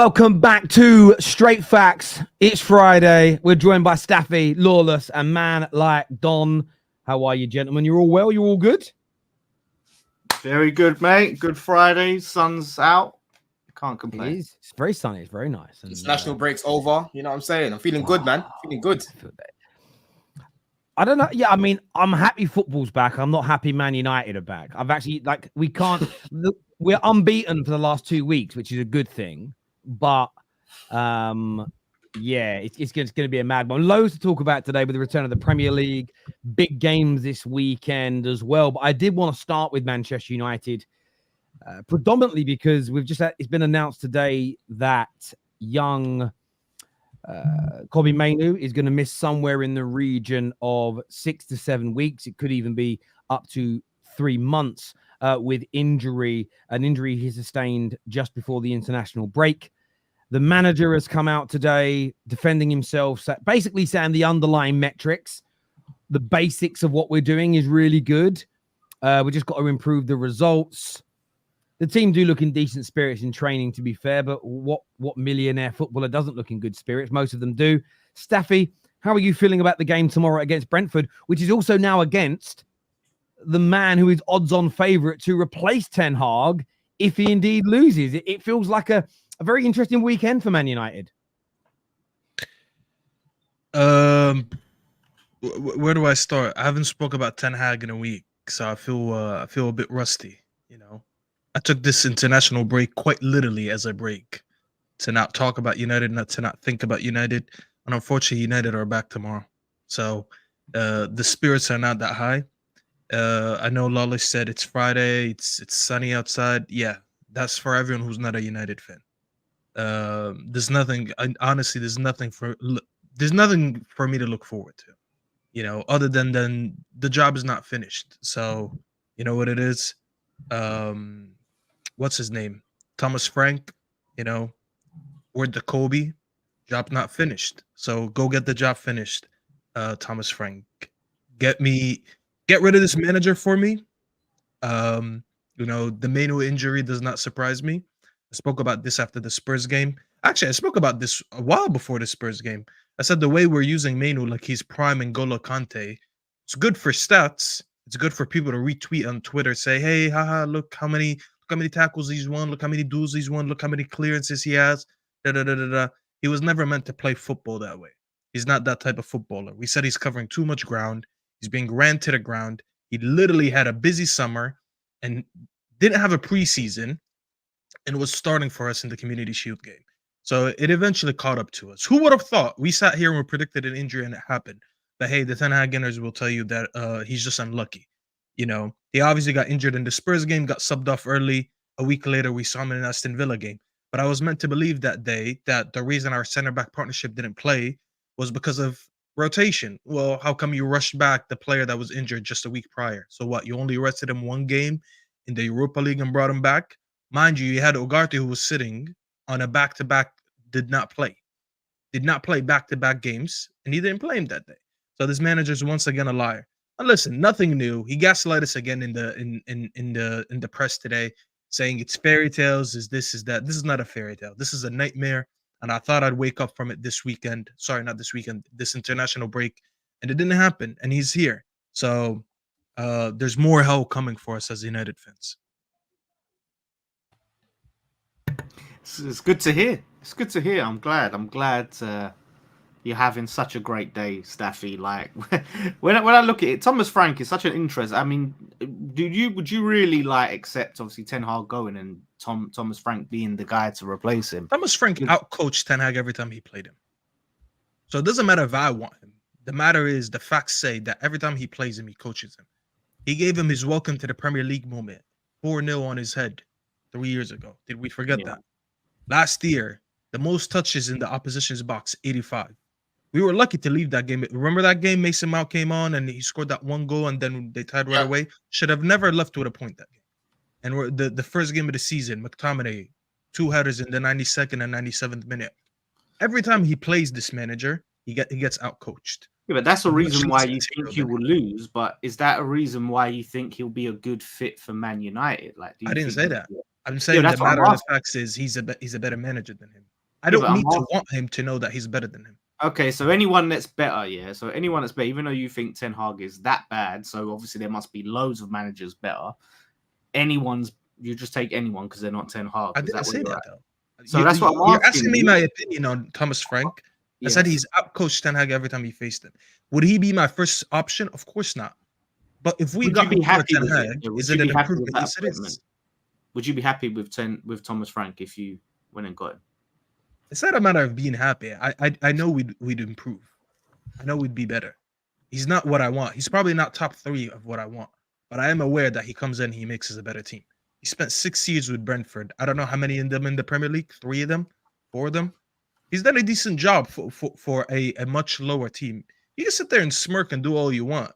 Welcome back to Straight Facts. It's Friday. We're joined by Staffy, Lawless, and man like Don. How are you, gentlemen? You're all well? You're all good? Very good, mate. Good Friday. Sun's out. Can't complain. It is. It's very sunny. It's very nice. And, international break's over. You know what I'm saying? I'm feeling good, man. Feeling good. I don't know. Yeah, I mean, I'm happy football's back. I'm not happy Man United are back. I've actually, we can't, we're unbeaten for the last 2 weeks, which is a good thing. But, yeah, it's going to be a mad one. Loads to talk about today with the return of the Premier League, big games this weekend as well. But I did want to start with Manchester United, predominantly because it's been announced today that young Kobbie Mainoo is going to miss somewhere in the region of 6 to 7 weeks. It could even be up to 3 months with injury, an injury he sustained just before the international break. The manager has come out today defending himself, basically saying the underlying metrics, the basics of what we're doing is really good. We just got to improve the results. The team do look in decent spirits in training, to be fair, but what millionaire footballer doesn't look in good spirits? Most of them do. Staffy, how are you feeling about the game tomorrow against Brentford, which is also now against the man who is odds-on favourite to replace Ten Hag if he indeed loses? It feels like a very interesting weekend for Man United. Where do I start? I haven't spoke about Ten Hag in a week, so I feel a bit rusty, you know. I took this international break quite literally as a break to not talk about United, to not think about United. And unfortunately, United are back tomorrow. So the spirits are not that high. I know Lawless said it's Friday, it's sunny outside. Yeah, that's for everyone who's not a United fan. There's nothing for me to look forward to, you know, other than the job is not finished. So you know what it is. What's his name? Thomas Frank, you know, or the Kobe, job not finished. So go get the job finished, Thomas Frank. Get rid of this manager for me. You know, the Mainoo injury does not surprise me. I spoke about this after the Spurs game. Actually, I spoke about this a while before the Spurs game. I said the way we're using Mainoo, like he's prime N'Golo Kante, it's good for stats. It's good for people to retweet on Twitter, say, hey, haha, look how many tackles he's won, look how many duels he's won, look how many clearances he has. He was never meant to play football that way. He's not that type of footballer. We said he's covering too much ground. He's being ran to the ground. He literally had a busy summer and didn't have a preseason and was starting for us in the Community Shield game. So it eventually caught up to us. Who would have thought? We sat here and we predicted an injury and it happened. But hey, the Ten Hag-ers will tell you that he's just unlucky. You know, he obviously got injured in the Spurs game, got subbed off early. A week later, we saw him in an Aston Villa game. But I was meant to believe that day that the reason our center-back partnership didn't play was because of rotation. Well, how come you rushed back the player that was injured just a week prior? So what, you only rested him one game in the Europa League and brought him back? Mind you had Ugarte who was sitting on a back-to-back, did not play back-to-back games, and he didn't play him that day. So this manager is once again a liar. And listen, nothing new. He gaslighted us again in the press today, saying it's fairy tales, is this, is that. This is not a fairy tale. This is a nightmare. And I thought I'd wake up from it this weekend. Sorry, not this weekend, this international break. And it didn't happen. And he's here. So there's more hell coming for us as United fans. It's good to hear. It's good to hear. I'm glad you're having such a great day, Staffy. Like when I look at it, Thomas Frank is such an interest. I mean, would you really like accept obviously Ten Hag going and Thomas Frank being the guy to replace him? Thomas Frank outcoached Ten Hag every time he played him. So it doesn't matter if I want him. The matter is the facts say that every time he plays him, he coaches him. He gave him his welcome to the Premier League moment, 4-0 on his head 3 years ago. Did we forget that? Last year, the most touches in the opposition's box, 85. We were lucky to leave that game. Remember that game? Mason Mount came on and he scored that one goal and then they tied right away. Should have never left with a point that game. And we're the first game of the season, McTominay, 2 headers in the 92nd and 97th minute. Every time he plays this manager, he gets outcoached. Yeah, but that's a reason why you think he will lose. But is that a reason why you think he'll be a good fit for Man United? Like, I didn't say that. I'm saying the matter of the facts is he's a better manager than him. I Yeah, don't but I'm need to asking- want him to know that he's better than him. Okay, so anyone that's better, yeah. So anyone that's better, even though you think Ten Hag is that bad, so obviously there must be loads of managers better. You just take anyone because they're not Ten Hag. I Is didn't that say where you're that at? though. So that's what I'm You're asking asking me you. my opinion on Thomas Frank. I said Yes. he's outcoached Ten Hag every time he faced him. Would he be my first option? Of course not. But if we Would got you be him over happy Ten with Hag, it? Yeah, would is you it an be happy with improvement? that Yes, it is. appointment? Would you be happy with Thomas Frank if you went and got him? It's not a matter of being happy. I know we'd improve. I know we'd be better. He's not what I want. He's probably not top 3 of what I want. But I am aware that he comes in, he makes us a better team. He spent 6 years with Brentford. I don't know how many of them in the Premier League. 3 of them, 4 of them. He's done a decent job for a much lower team. You can sit there and smirk and do all you want.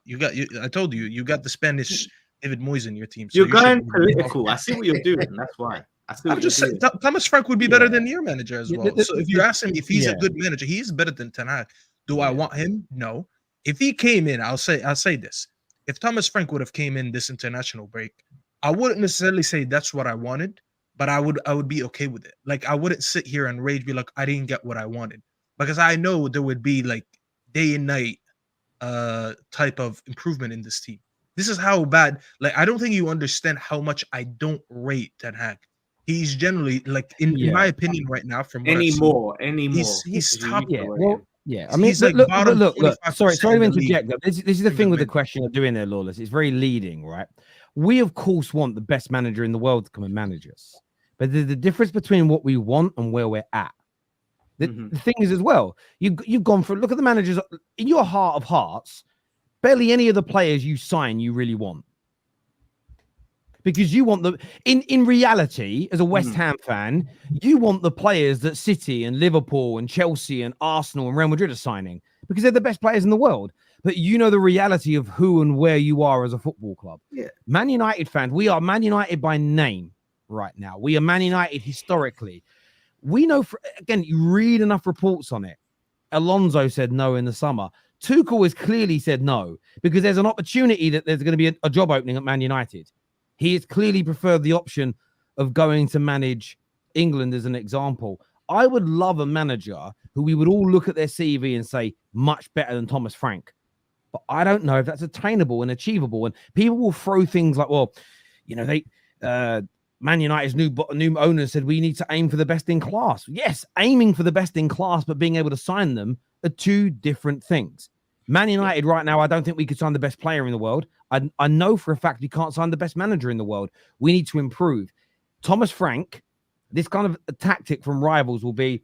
I told you, you got the Spanish David Moyes in your team. So You're you should going be- political. I see what you're doing. That's why. I see what I'm you're just saying, doing. Thomas Frank would be better than your manager as Yeah, well. So if you ask him if he's yeah. a good manager, he is better than Ten Hag. Do I Yeah. want him? No. If he came in, I'll say this. If Thomas Frank would have came in this international break, I wouldn't necessarily say that's what I wanted, but I would be okay with it. Like I wouldn't sit here and rage, be like, I didn't get what I wanted. Because I know there would be like day and night type of improvement in this team. This is how bad. Like I don't think you understand how much I don't rate Ten Hag. He's generally like in my opinion right now from what I've seen, he's top. Yeah, well, yeah. I mean, He's like bottom look. 25% Sorry to in the league. interject. This is the thing with the question you're doing there, Lawless. It's very leading, right? We of course want the best manager in the world to come and manage us, but there's the difference between what we want and where we're at. The thing is as well, you've gone for look at the managers in your heart of hearts. Barely any of the players you sign you really want. Because you want the in reality, as a West Ham fan, you want the players that City and Liverpool and Chelsea and Arsenal and Real Madrid are signing because they're the best players in the world. But you know the reality of who and where you are as a football club. Yeah. Man United fans, we are Man United by name right now. We are Man United historically. We know, again, you read enough reports on it. Alonso said no in the summer. Tuchel has clearly said no because there's an opportunity that there's going to be a job opening at Man United. He has clearly preferred the option of going to manage England as an example. I would love a manager who we would all look at their CV and say, much better than Thomas Frank. But I don't know if that's attainable and achievable. And people will throw things like, well, you know, Man United's new owner said we need to aim for the best in class. Yes, aiming for the best in class, but being able to sign them are 2 different things. Man United right now, I don't think we could sign the best player in the world. I know for a fact we can't sign the best manager in the world. We need to improve. Thomas Frank, this kind of a tactic from rivals will be,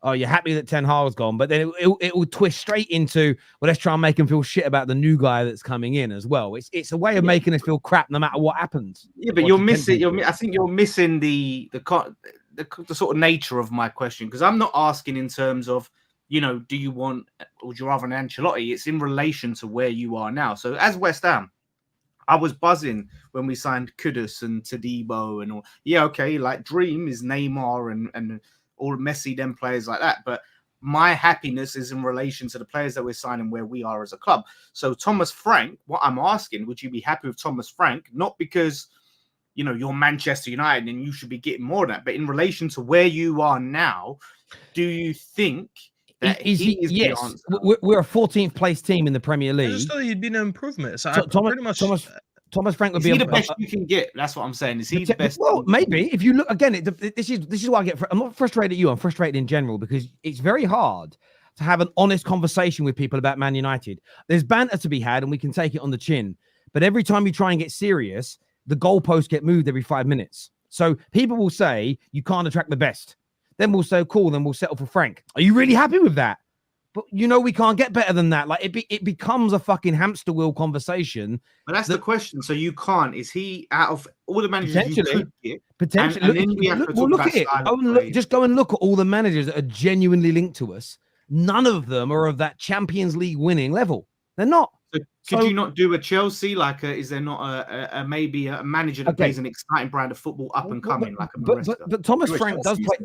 oh, you're happy that Ten Hag's gone, but then it will twist straight into, well, let's try and make him feel shit about the new guy that's coming in as well. It's a way of making us feel crap no matter what happens. Yeah, but you're missing. I think you're missing the sort of nature of my question because I'm not asking in terms of, you know, do you want, would you rather an Ancelotti? It's in relation to where you are now. So as West Ham, I was buzzing when we signed Kudus and Todibo and all. Yeah, okay, like dream is Neymar and all Messi, them players like that. But my happiness is in relation to the players that we're signing where we are as a club. So Thomas Frank, what I'm asking, would you be happy with Thomas Frank? Not because, you know, you're Manchester United and you should be getting more than that, but in relation to where you are now, do you think that yes, we're a 14th place team in the Premier League. I just thought he'd been an improvement. So Thomas Frank would be the best you can get. That's what I'm saying. Is he the best? Well, maybe if you look again, this is why I get. I'm not frustrated at you. I'm frustrated in general because it's very hard to have an honest conversation with people about Man United. There's banter to be had, and we can take it on the chin. But every time you try and get serious, the goalposts get moved every 5 minutes. So people will say you can't attract the best. Then we'll say, cool, then we'll settle for Frank. Are you really happy with that? But you know we can't get better than that. Like it becomes a fucking hamster wheel conversation. But that's the question. So you can't. Is he out of all the managers you could get? Potentially. And then we have to look at it. Just go and look at all the managers that are genuinely linked to us. None of them are of that Champions League winning level. They're not. So could you not do a Chelsea? Like, is there not a maybe a manager that plays an exciting brand of football up and coming, like a Maresca? But Thomas Frank does play.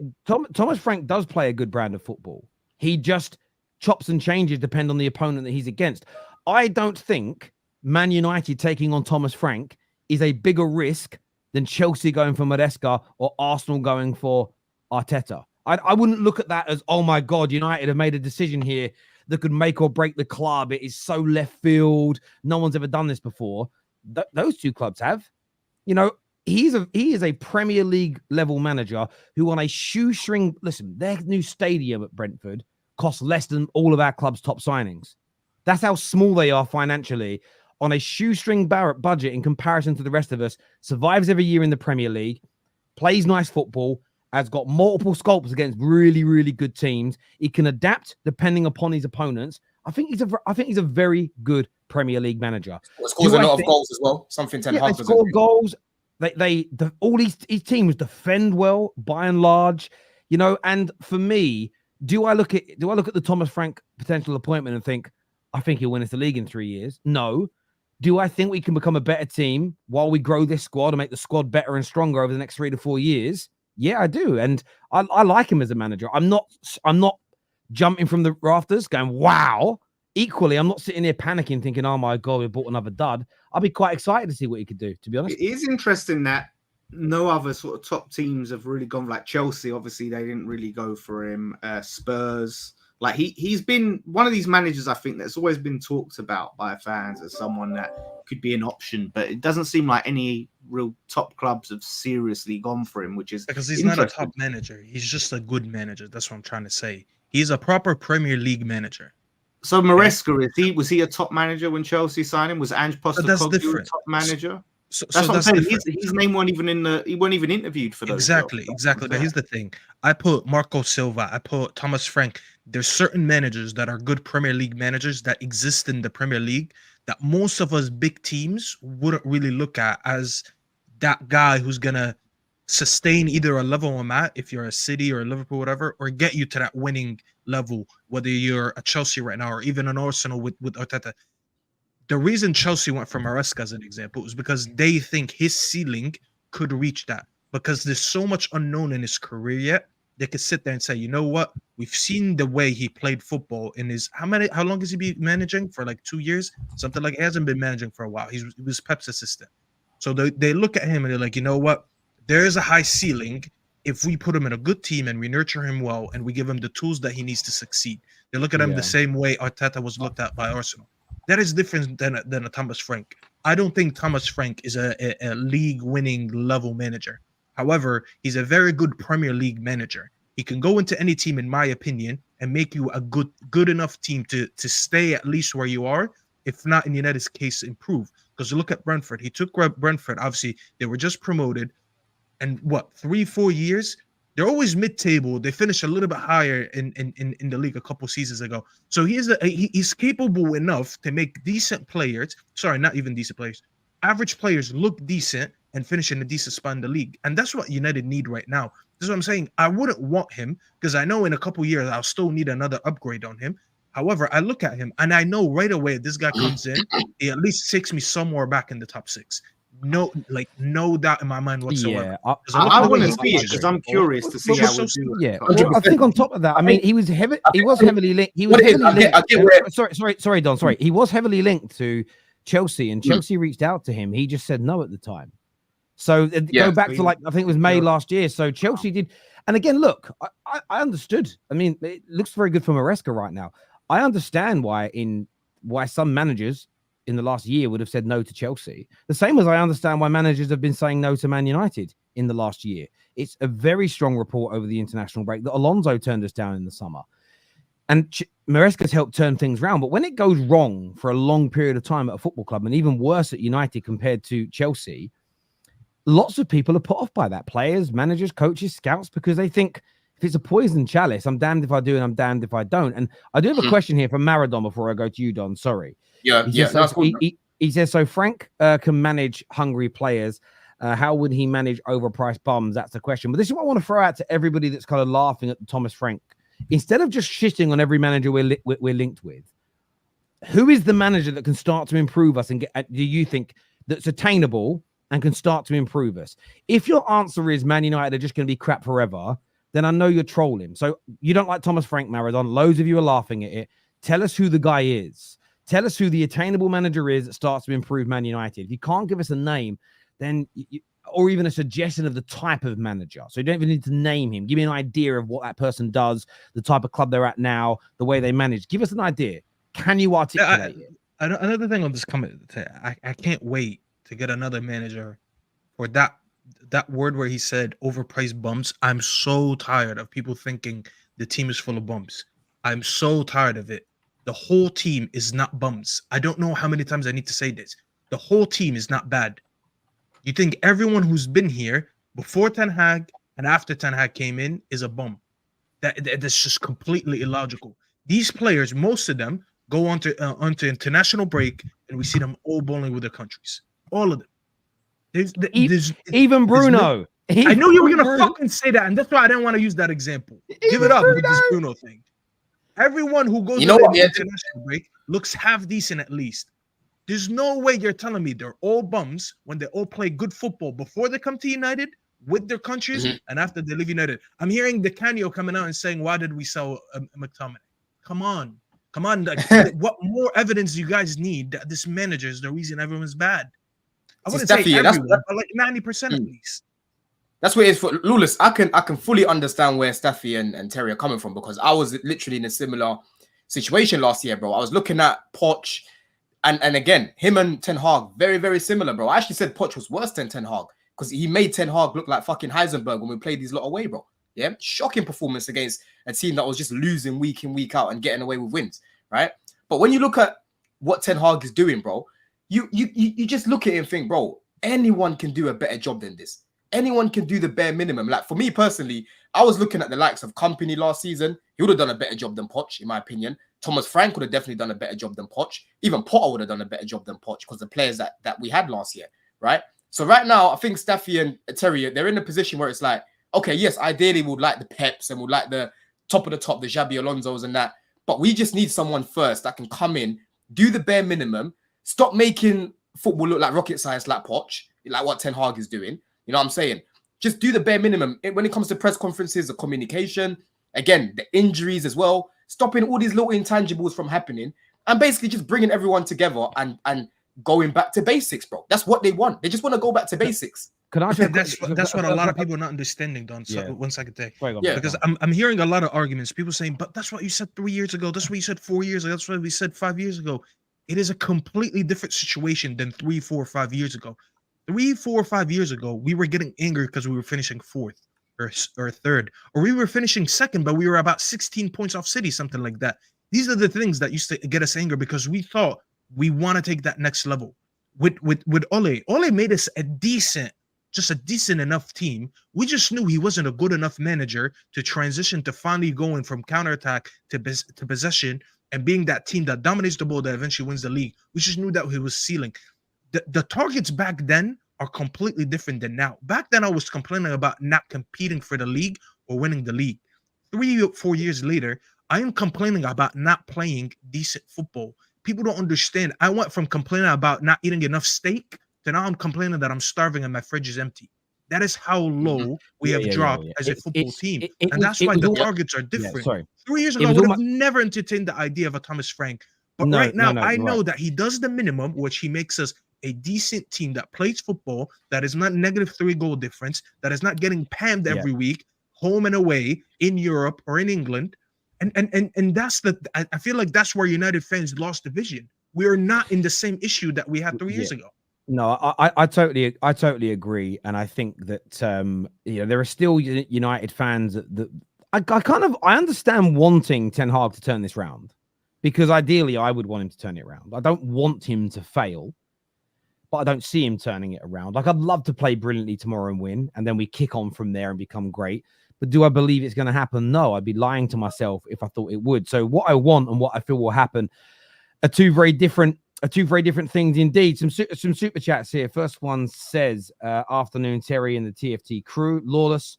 Thomas Frank does play a good brand of football. He just chops and changes depend on the opponent that he's against. I don't think Man United taking on Thomas Frank is a bigger risk than Chelsea going for Maresca or Arsenal going for Arteta. I wouldn't look at that as, oh my God, United have made a decision here that could make or break the club. It is so left field. No one's ever done this before. Those two clubs have. You know, he is a Premier League level manager who on a shoestring, listen, their new stadium at Brentford costs less than all of our club's top signings. That's how small they are financially on a shoestring budget in comparison to the rest of us, survives every year in the Premier League, plays nice football, has got multiple scalps against really, really good teams. He can adapt depending upon his opponents. I think he's a very good Premier League manager. Well, scores a lot of goals as well. Something Ten Hag doesn't score goals. All these teams defend well by and large, you know. And for me, do I look at the Thomas Frank potential appointment and think I think he'll win us the league in 3 years? No. Do I think we can become a better team while we grow this squad and make the squad better and stronger over the next 3 to 4 years? Yeah, I do. And I like him as a manager. I'm not jumping from the rafters going, wow. Equally, I'm not sitting here panicking thinking, oh my God, we bought another dud. I'll be quite excited to see what he could do, to be honest. It is interesting that no other sort of top teams have really gone, like Chelsea. Obviously, they didn't really go for him. Spurs. Like he's been one of these managers, I think, that's always been talked about by fans as someone that could be an option, but it doesn't seem like any real top clubs have seriously gone for him, which is because he's not a top manager. He's just a good manager. That's what I'm trying to say. He's a proper Premier League manager. So Maresca, was he a top manager when Chelsea signed him? Was Ange Postecoglou a top manager? That's what I'm saying. His name wasn't even he wasn't even interviewed for those. Exactly. But here's the thing: I put Marco Silva, I put Thomas Frank. There's certain managers that are good Premier League managers that exist in the Premier League that most of us big teams wouldn't really look at as that guy who's gonna sustain either a level I'm at, if you're a City or a Liverpool, whatever, or get you to that winning level, whether you're a Chelsea right now or even an Arsenal with Arteta. The reason Chelsea went for Maresca as an example was because they think his ceiling could reach that, because there's so much unknown in his career yet. They could sit there and say, you know what? We've seen the way he played football in his how long has he been managing for? Like 2 years, something like. He hasn't been managing for a while. He was Pep's assistant. So they look at him and they're like, you know what? There is a high ceiling if we put him in a good team and we nurture him well and we give him the tools that he needs to succeed. They look at him the same way Arteta was looked at by Arsenal. That is different than a Thomas Frank. I don't think Thomas Frank is a league-winning level manager. However, he's a very good Premier League manager. He can go into any team, in my opinion, and make you a good enough team to stay at least where you are, if not, in United's case, improve. Because look at Brentford. He took Brentford. Obviously, they were just promoted. And 3-4 years? They're always mid-table. They finished a little bit higher in the league a couple seasons ago. So he's capable enough to make decent players. Sorry, not even decent players. Average players look decent and finish in a decent spot in the league. And that's what United need right now. This is what I'm saying. I wouldn't want him because I know in a couple years I'll still need another upgrade on him. However, I look at him and I know right away this guy comes in, he at least takes me somewhere back in the top 6. No doubt in my mind whatsoever. Yeah, I want to see it because I'm curious to see how we do. Yeah, well, I think on top of that, I mean, he was heavily linked. Sorry, Don. Sorry, he was heavily linked to Chelsea, and Chelsea reached out to him. He just said no at the time. So go back to I think it was May last year. So Chelsea did, and again, look, I understood. I mean, it looks very good for Maresca right now. I understand why some managers in the last year would have said no to Chelsea. The same as I understand why managers have been saying no to Man United in the last year. It's a very strong report over the international break that Alonso turned us down in the summer. And Maresca's helped turn things around. But when it goes wrong for a long period of time at a football club, and even worse at United compared to Chelsea, lots of people are put off by that. Players, managers, coaches, scouts, because they think if it's a poison chalice, I'm damned if I do and I'm damned if I don't. And I do have a question here from Maradon before I go to you, Don. Sorry. He says, so Frank can manage hungry players. How would he manage overpriced bums? That's the question. But this is what I want to throw out to everybody that's kind of laughing at Thomas Frank. Instead of just shitting on every manager we're linked with, who is the manager that can start to improve us and do you think that's attainable and can start to improve us? If your answer is Man United are just going to be crap forever, then I know you're trolling. So you don't like Thomas Frank, Maradon. Loads of you are laughing at it. Tell us who the guy is. Tell us who the attainable manager is that starts to improve Man United. If you can't give us a name, then or even a suggestion of the type of manager. So you don't even need to name him. Give me an idea of what that person does, the type of club they're at now, the way they manage. Give us an idea. Can you articulate it? Another thing on this comment, I can't wait to get another manager for that word where he said overpriced bumps. I'm so tired of people thinking the team is full of bumps. I'm so tired of it. The whole team is not bumps. I don't know how many times I need to say this. The whole team is not bad. You think everyone who's been here before Ten Hag and after Ten Hag came in is a bum. That's just completely illogical. These players, most of them, go onto international break, and we see them all bowling with their countries. All of them. Even Bruno. I know you were gonna fucking say that, and that's why I didn't want to use that example. Give it up with this Bruno thing. Everyone who goes on international break looks half decent at least. There's no way you're telling me they're all bums when they all play good football before they come to United with their countries and after they leave United. I'm hearing the Canio coming out and saying, "Why did we sell McTominay?" Come on. Like, what more evidence do you guys need that this manager is the reason everyone's bad? I wouldn't say everyone, but like 90% at least. That's what it is for Lawless. I can fully understand where Staffy and Terry are coming from, because I was literally in a similar situation last year, bro. I was looking at Poch, and again, him and Ten Hag, very, very similar, bro. I actually said Poch was worse than Ten Hag because he made Ten Hag look like fucking Heisenberg when we played these lot away, bro. Yeah, shocking performance against a team that was just losing week in, week out and getting away with wins, right? But when you look at what Ten Hag is doing, bro, you just look at it and think, bro, anyone can do a better job than this. Anyone can do the bare minimum. Like, for me personally, I was looking at the likes of Company last season. He would have done a better job than Poch, in my opinion. Thomas Frank would have definitely done a better job than Poch. Even Potter would have done a better job than Poch because the players that we had last year, right? So right now, I think Staffy and Terry, they're in a position where it's like, okay, yes, ideally we would like the Peps and would like the top of the top, the Xabi Alonso's and that. But we just need someone first that can come in, do the bare minimum, stop making football look like rocket science like Poch, like what Ten Hag is doing. You know what I'm saying? Just do the bare minimum. When it comes to press conferences, the communication, again, the injuries as well, stopping all these little intangibles from happening, and basically just bringing everyone together and going back to basics, bro. That's what they want. They just want to go back to basics. Can I? That's what a lot of people are not understanding, Don. So 1 second, take. Yeah, because I'm hearing a lot of arguments. People saying, "But that's what you said 3 years ago. That's what you said 4 years ago. That's what we said 5 years ago." It is a completely different situation than 3, 4, 5 years ago. 3, 4, 5 years ago, we were getting angry because we were finishing fourth or third, or we were finishing second, but we were about 16 points off City, something like that. These are the things that used to get us angry because we thought we want to take that next level. With Ole made us a decent enough team. We just knew he wasn't a good enough manager to transition to finally going from counterattack to possession and being that team that dominates the ball that eventually wins the league. We just knew that he was ceiling. The targets back then are completely different than now. Back then, I was complaining about not competing for the league or winning the league. 3 or 4 years later, I am complaining about not playing decent football. People don't understand. I went from complaining about not eating enough steak to now I'm complaining that I'm starving and my fridge is empty. That is how low we have dropped as a football team. And that's why the targets are different. 3 years ago, I would have never entertained the idea of a Thomas Frank. But right now, I know that he does the minimum, which he makes us a decent team that plays football, that is not -3 goal difference, that is not getting pammed every week, home and away in Europe or in England. And that's I feel like that's where United fans lost the vision. We are not in the same issue that we had 3 years ago. No, I totally agree, and I think that there are still United fans that I understand wanting Ten Hag to turn this round, because ideally I would want him to turn it around. I don't want him to fail, but I don't see him turning it around. Like, I'd love to play brilliantly tomorrow and win, and then we kick on from there and become great. But do I believe it's going to happen? No, I'd be lying to myself if I thought it would. So what I want and what I feel will happen are two very different things indeed. Some super chats here. First one says, afternoon, Terry and the TFT crew. Lawless.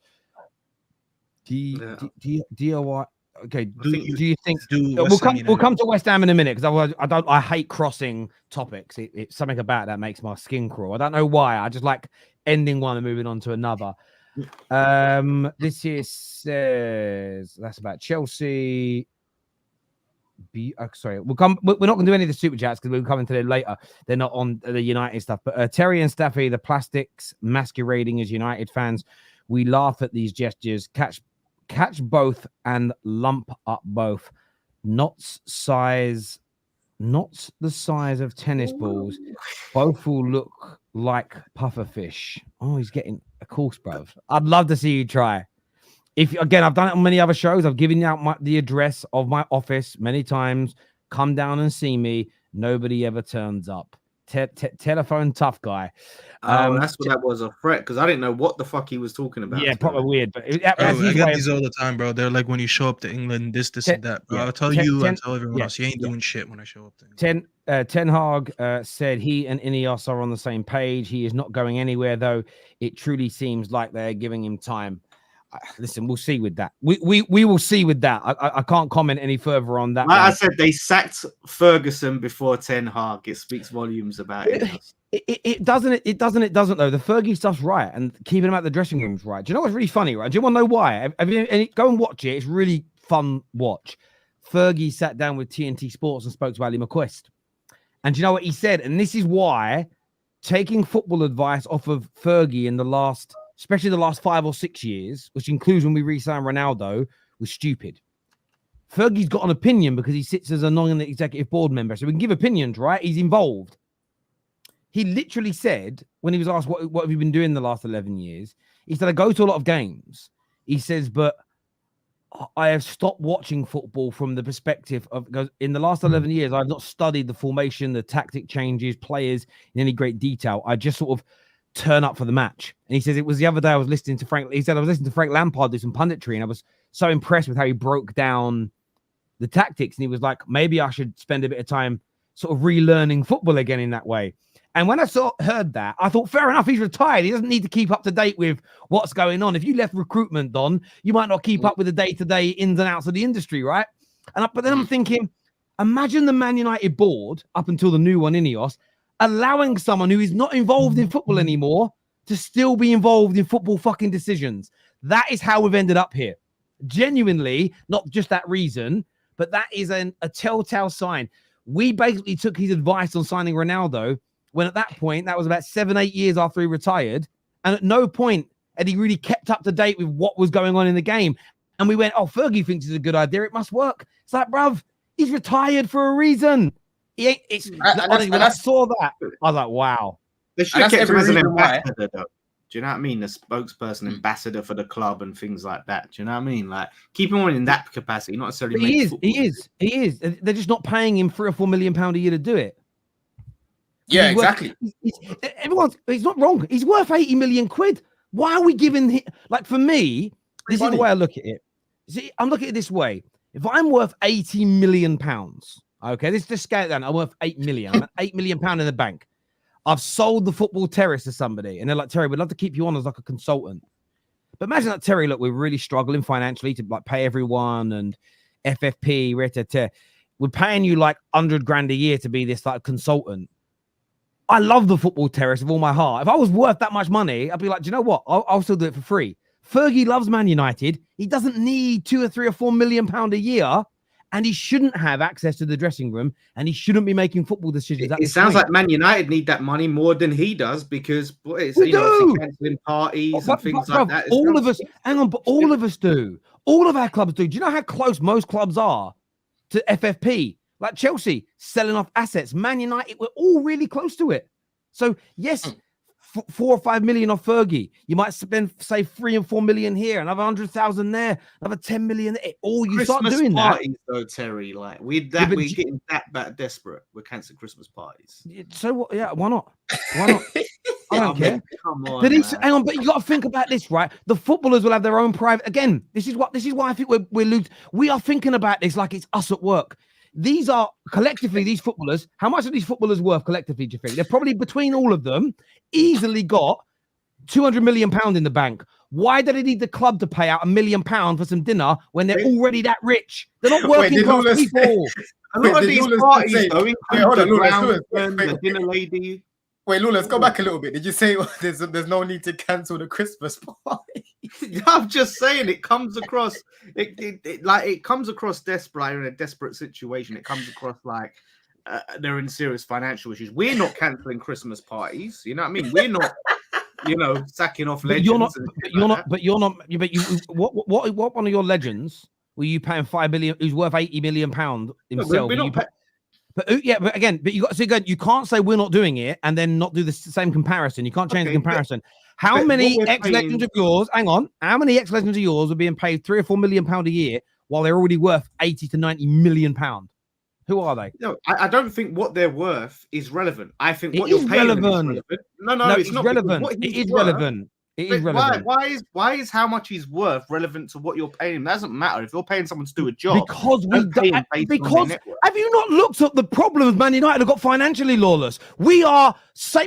DOI. Okay. Do you think we'll come to West Ham in a minute, because I hate crossing topics. It's something about that makes my skin crawl. I don't know why. I just like ending one and moving on to another. This here says that's about Chelsea. Sorry, we're not going to do any of the super chats because we'll come into them later. They're not on the United stuff. But Terry and Staffy, the plastics masquerading as United fans, we laugh at these gestures. Catch both and lump up both. Not the size of tennis balls. Both will look like pufferfish. Oh, he's getting a course, bro. I'd love to see you try. If again, I've done it on many other shows. I've given out the address of my office many times. Come down and see me. Nobody ever turns up. Telephone tough guy. That's what that was, a threat, because I didn't know what the fuck he was talking about. Yeah, probably weird. But I get these all the time, bro. They're like, when you show up to England, this and that. Bro. I'll tell you and tell everyone else, you ain't doing shit when I show up to England. Ten Hag said he and Ineos are on the same page. He is not going anywhere, though. It truly seems like they're giving him time. Listen, we'll see with that. We will see with that. I can't comment any further on that. Like I said, they sacked Ferguson before Ten Hag. It speaks volumes about it. It doesn't though. The Fergie stuff's right, and keeping him out the dressing room's right. Do you know what's really funny, right? Do you want to know why? Go and watch it. It's really fun watch. Fergie sat down with TNT Sports and spoke to Ali McQuest. And do you know what he said? And this is why taking football advice off of Fergie in especially the last 5 or 6 years, which includes when we re-signed Ronaldo, was stupid. Fergie's got an opinion because he sits as a non-executive board member, so we can give opinions, right? He's involved. He literally said, when he was asked, what have you been doing the last 11 years? He said, I go to a lot of games. He says, but I have stopped watching football from the perspective of, because in the last 11 years, I've not studied the formation, the tactic changes, players in any great detail. I just sort of turn up for the match. And he says it was the other day I was listening to Frank Lampard do some punditry, and I was so impressed with how he broke down the tactics. And he was like, maybe I should spend a bit of time sort of relearning football again in that way. And when I heard that, I thought, fair enough, he's retired. He doesn't need to keep up to date with what's going on. If you left recruitment, Don, you might not keep up with the day-to-day ins and outs of the industry, right? But then I'm thinking, imagine the Man United board, up until the new one, Ineos, allowing someone who is not involved in football anymore to still be involved in football fucking decisions. That is how we've ended up here. Genuinely, not just that reason, but that is a telltale sign. We basically took his advice on signing Ronaldo when at that point, that was about 7-8 years after he retired. And at no point had he really kept up to date with what was going on in the game. And we went, oh, Fergie thinks it's a good idea. It must work. It's like, bruv, he's retired for a reason. He ain't. When I saw that, I was like, "Wow." They should have kept him as an ambassador, though. Do you know what I mean? A spokesperson, ambassador for the club, and things like that. Do you know what I mean? Like, keep him on in that capacity, not necessarily. He is. They're just not paying him £3 or £4 million a year to do it. Yeah, exactly. He's not wrong. He's worth 80 million quid. Why are we giving him? Like, for me, this is the way I look at it. See, I'm looking at it this way. If I'm worth 80 million pounds. Okay, let's just scale it down. I'm worth 8 million. I'm at 8 million pound in the bank. I've sold the football terrace to somebody, and they're like, Terry, we'd love to keep you on as like a consultant. But imagine that, Terry, look, we're really struggling financially to like pay everyone and FFP, we're paying you like 100 grand a year to be this like consultant. I love the football terrace with all my heart. If I was worth that much money, I'd be like, do you know what? I'll still do it for free. Fergie loves Man United. He doesn't need £2 or £3 or £4 million a year. And he shouldn't have access to the dressing room, and he shouldn't be making football decisions. It sounds like Man United need that money more than he does, because it's cancelling parties and things like that. All of us, hang on, but all of us do. All of our clubs do. Do you know how close most clubs are to FFP? Like Chelsea selling off assets. Man United, we're all really close to it. So yes, 4 or 5 million off Fergie. You might spend, say, 3 and 4 million here, another 100,000 there, another 10 million there. Or you start doing parties, that. Though, Terry, like we're getting that desperate. We're cancelling Christmas parties. So what? Yeah, why not? Why not? I don't care. Come on, hang on, but you got to think about this, right? The footballers will have their own private. Again, this is why I think we're losing. We are thinking about this like it's us at work. These are collectively, these footballers, how much are these footballers worth collectively, do you think? They're probably, between all of them, easily got £200 million in the bank. Why do they need the club to pay out £1 million for some dinner when they're already that rich? They're not working class people. A lot of these parties, though, include the dinner lady. Wait, Lou, let's go back a little bit. Did you say there's no need to cancel the Christmas party? I'm just saying it comes across it comes across desperate in a desperate situation. It comes across like they're in serious financial issues. We're not cancelling Christmas parties. You know what I mean? We're not, sacking off legends. What one of your legends were you paying £5 million? Who's worth £80 million himself? But again, you can't say we're not doing it and then not do the same comparison. You can't change the comparison. How many ex-legends of yours? Hang on. How many ex-legends of yours are being paid £3 or $4 million a year while they're already worth £80 to £90 million? Who are they? No, I don't think what they're worth is relevant. I think what you're paying relevant. Is relevant. No, it's not relevant. It is relevant. It is relevant. Why is how much he's worth relevant to what you're paying him? It doesn't matter if you're paying someone to do a job. Because have you not looked at the problems Man United have got financially, Lawless? We are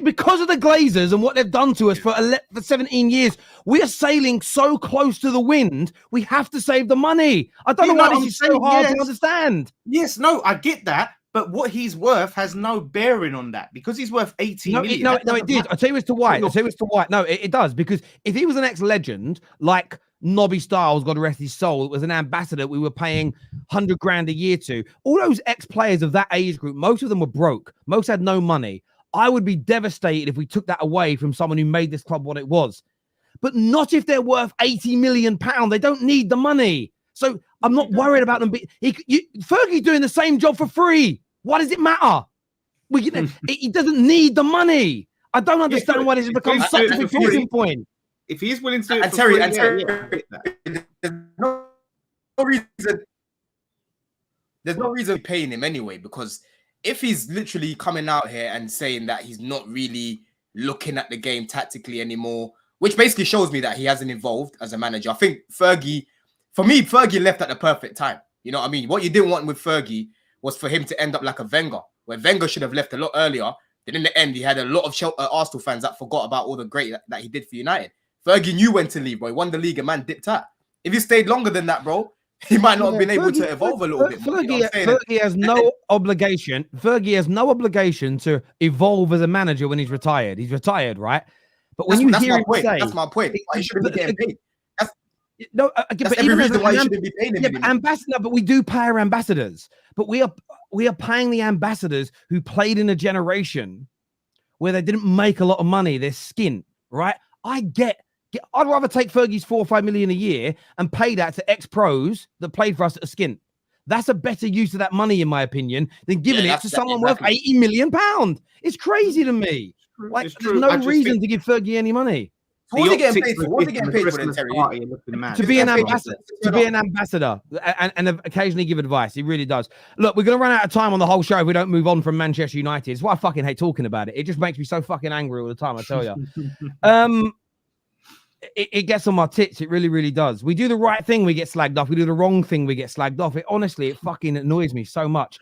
because of the Glazers and what they've done to us for 17 years. We are sailing so close to the wind. We have to save the money. I don't know why this is so hard to understand. Yes, no, I get that. But what he's worth has no bearing on that because he's worth 18 million. It did. I'll tell you as to why. No, it does. Because if he was an ex-legend, like Nobby Styles, God rest his soul, it was an ambassador we were paying 100 grand a year to. All those ex-players of that age group, most of them were broke. Most had no money. I would be devastated if we took that away from someone who made this club what it was. But not if they're worth £80 million. They don't need the money. So I'm not worried about them. Fergie's doing the same job for free. Why does it matter? He doesn't need the money. I don't understand why this has become such a big talking point. If he's willing to, and Terry, there's no reason paying him anyway. Because if he's literally coming out here and saying that he's not really looking at the game tactically anymore, which basically shows me that he hasn't evolved as a manager. I think Fergie left at the perfect time. You know what I mean? What you didn't want with Fergie was for him to end up like a Wenger, where Wenger should have left a lot earlier. Then in the end, he had a lot of Arsenal fans that forgot about all the great that he did for United. Fergie knew when to leave, bro. He won the league and man dipped out. If he stayed longer than that, bro, he might not have been able to evolve a little bit more. Fergie has no obligation. Fergie has no obligation to evolve as a manager when he's retired. He's retired, right? But when that's you hear him say, that's my point. He shouldn't be getting paid. That's but every reason why you shouldn't be paying him. Yeah, but ambassador, but we do pay our ambassadors. But we are paying the ambassadors who played in a generation where they didn't make a lot of money. They're skint, right? I'd rather take Fergie's 4 or 5 million a year and pay that to ex-pros that played for us at a skint. That's a better use of that money, in my opinion, than giving it to someone worth £80 million. It's crazy to me. Like, there's no reason to give Fergie any money. What's he getting paid for? What's he getting paid for then, Terry? To be an ambassador, and occasionally give advice. He really does. Look, we're going to run out of time on the whole show if we don't move on from Manchester United. It's why I fucking hate talking about it. It just makes me so fucking angry all the time, I tell you. It gets on my tits. It really, really does. We do the right thing, we get slagged off. We do the wrong thing, we get slagged off. It fucking annoys me so much.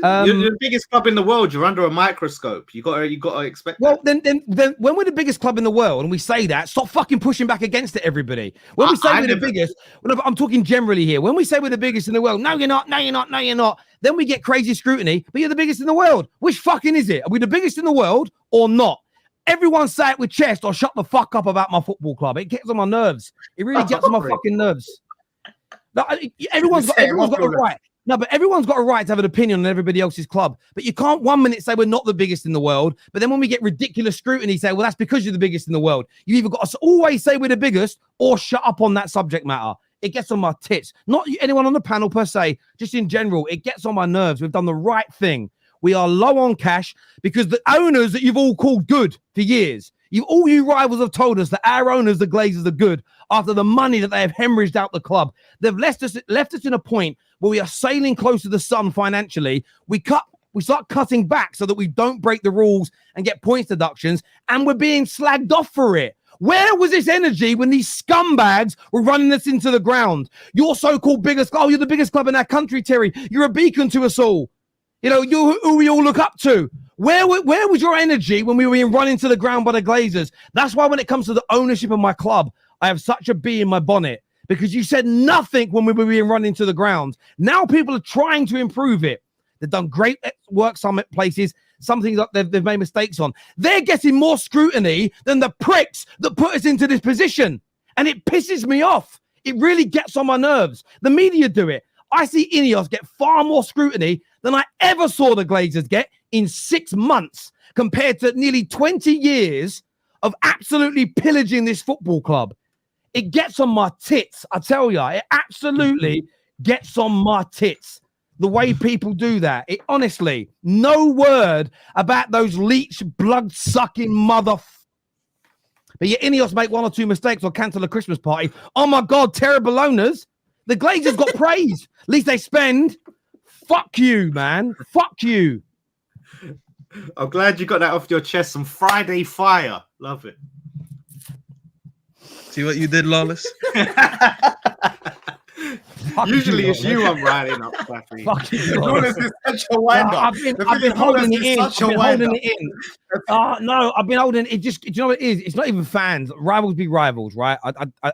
You're the biggest club in the world. You're under a microscope. You got to expect. Well, then, when we're the biggest club in the world and we say that, stop fucking pushing back against it, everybody. When we say we're the biggest, I'm talking generally here. When we say we're the biggest in the world, no, you're not. No, you're not. No, you're not. Then we get crazy scrutiny. But you're the biggest in the world. Which fucking is it? Are we the biggest in the world or not? Everyone say it with chest or shut the fuck up about my football club. It gets on my nerves. It really gets on my fucking nerves. Everyone's got a right. No, but everyone's got a right to have an opinion on everybody else's club. But you can't 1 minute say we're not the biggest in the world, but then when we get ridiculous scrutiny, say, well, that's because you're the biggest in the world. You either got to always say we're the biggest or shut up on that subject matter. It gets on my tits. Not anyone on the panel per se, just in general. It gets on my nerves. We've done the right thing. We are low on cash because the owners that you've all called good for years, all you rivals have told us that our owners, the Glazers, are good after the money that they have hemorrhaged out the club. They've left us in a point where we are sailing close to the sun financially. We start cutting back so that we don't break the rules and get points deductions, and we're being slagged off for it. Where was this energy when these scumbags were running us into the ground? Your so-called biggest, you're the biggest club in our country, Terry. You're a beacon to us all. You know, who we all look up to. Where was your energy when we were being run into the ground by the Glazers? That's why when it comes to the ownership of my club, I have such a bee in my bonnet, because you said nothing when we were being run into the ground. Now people are trying to improve it. They've done great work some places. Some things that they've made mistakes on. They're getting more scrutiny than the pricks that put us into this position. And it pisses me off. It really gets on my nerves. The media do it. I see Ineos get far more scrutiny than I ever saw the Glazers get in 6 months compared to nearly 20 years of absolutely pillaging this football club. It gets on my tits. I tell you, it absolutely gets on my tits. The way people do that. It honestly, no word about those leech blood-sucking mother. But yet Ineos make 1 or 2 mistakes or cancel a Christmas party. Oh my God, terrible owners. The Glazers got praise. At least they spend. Fuck you, man. Fuck you. I'm glad you got that off your chest. Some Friday fire. Love it. See what you did, Lawless? Usually it's you I'm riding up, Claffy. Lawless is such a wind-up. I've been holding it in. No, I've been holding it. Do you know what it is? It's not even fans. Rivals be rivals, right?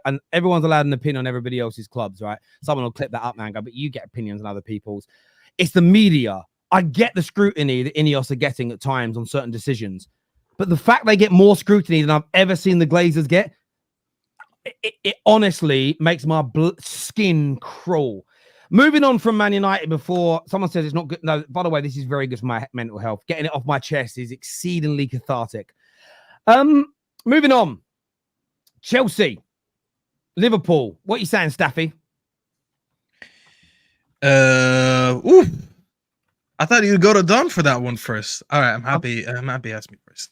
And everyone's allowed an opinion on everybody else's clubs, right? Someone will clip that up, man, but you get opinions on other people's. It's the media. I get the scrutiny that Ineos are getting at times on certain decisions, but the fact they get more scrutiny than I've ever seen the Glazers get, it honestly makes my skin crawl. Moving on from Man United before someone says it's not good. No, by the way, this is very good for my mental health. Getting it off my chest is exceedingly cathartic. Moving on. Chelsea, Liverpool. What are you saying, Staffy? I thought you'd go to Don for that one first. All right, I'm happy. I'm happy. Ask me first.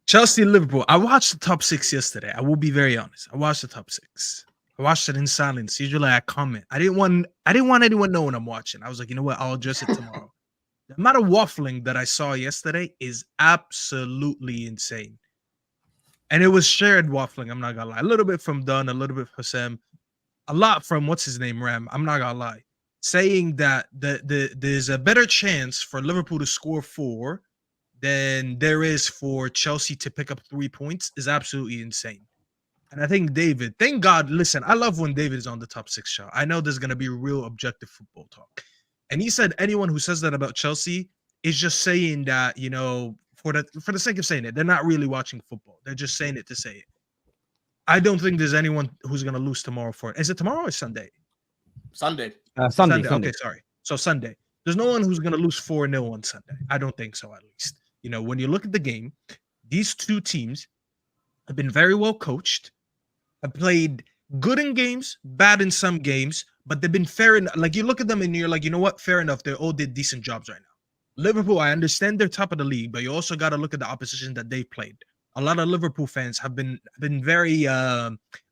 Chelsea, Liverpool. I watched the top 6 yesterday. I will be very honest. I watched the top 6. I watched it in silence. Usually I comment. I didn't want anyone knowing I'm watching. I was like, you know what? I'll address it tomorrow. The amount of waffling that I saw yesterday is absolutely insane. And it was shared waffling. I'm not gonna lie. A little bit from Dunn, a little bit from Sam, a lot from what's his name, Ram. I'm not gonna lie. Saying that there's a better chance for Liverpool to score 4 than there is for Chelsea to pick up 3 points is absolutely insane. And I think David, thank God, listen, I love when David is on the top 6 show. I know there's going to be real objective football talk. And he said anyone who says that about Chelsea is just saying that, you know, for the sake of saying it, they're not really watching football. They're just saying it to say it. I don't think there's anyone who's going to lose tomorrow for it. Is it tomorrow or Sunday? Sunday. Sunday. Okay, sorry. So Sunday. There's no one who's going to lose 4-0 on Sunday. I don't think so, at least. You know, when you look at the game, these two teams have been very well coached, have played good in games, bad in some games, but they've been fair enough. Like, you look at them and you're like, you know what? Fair enough. They all did decent jobs right now. Liverpool, I understand they're top of the league, but you also got to look at the opposition that they played. A lot of Liverpool fans have been very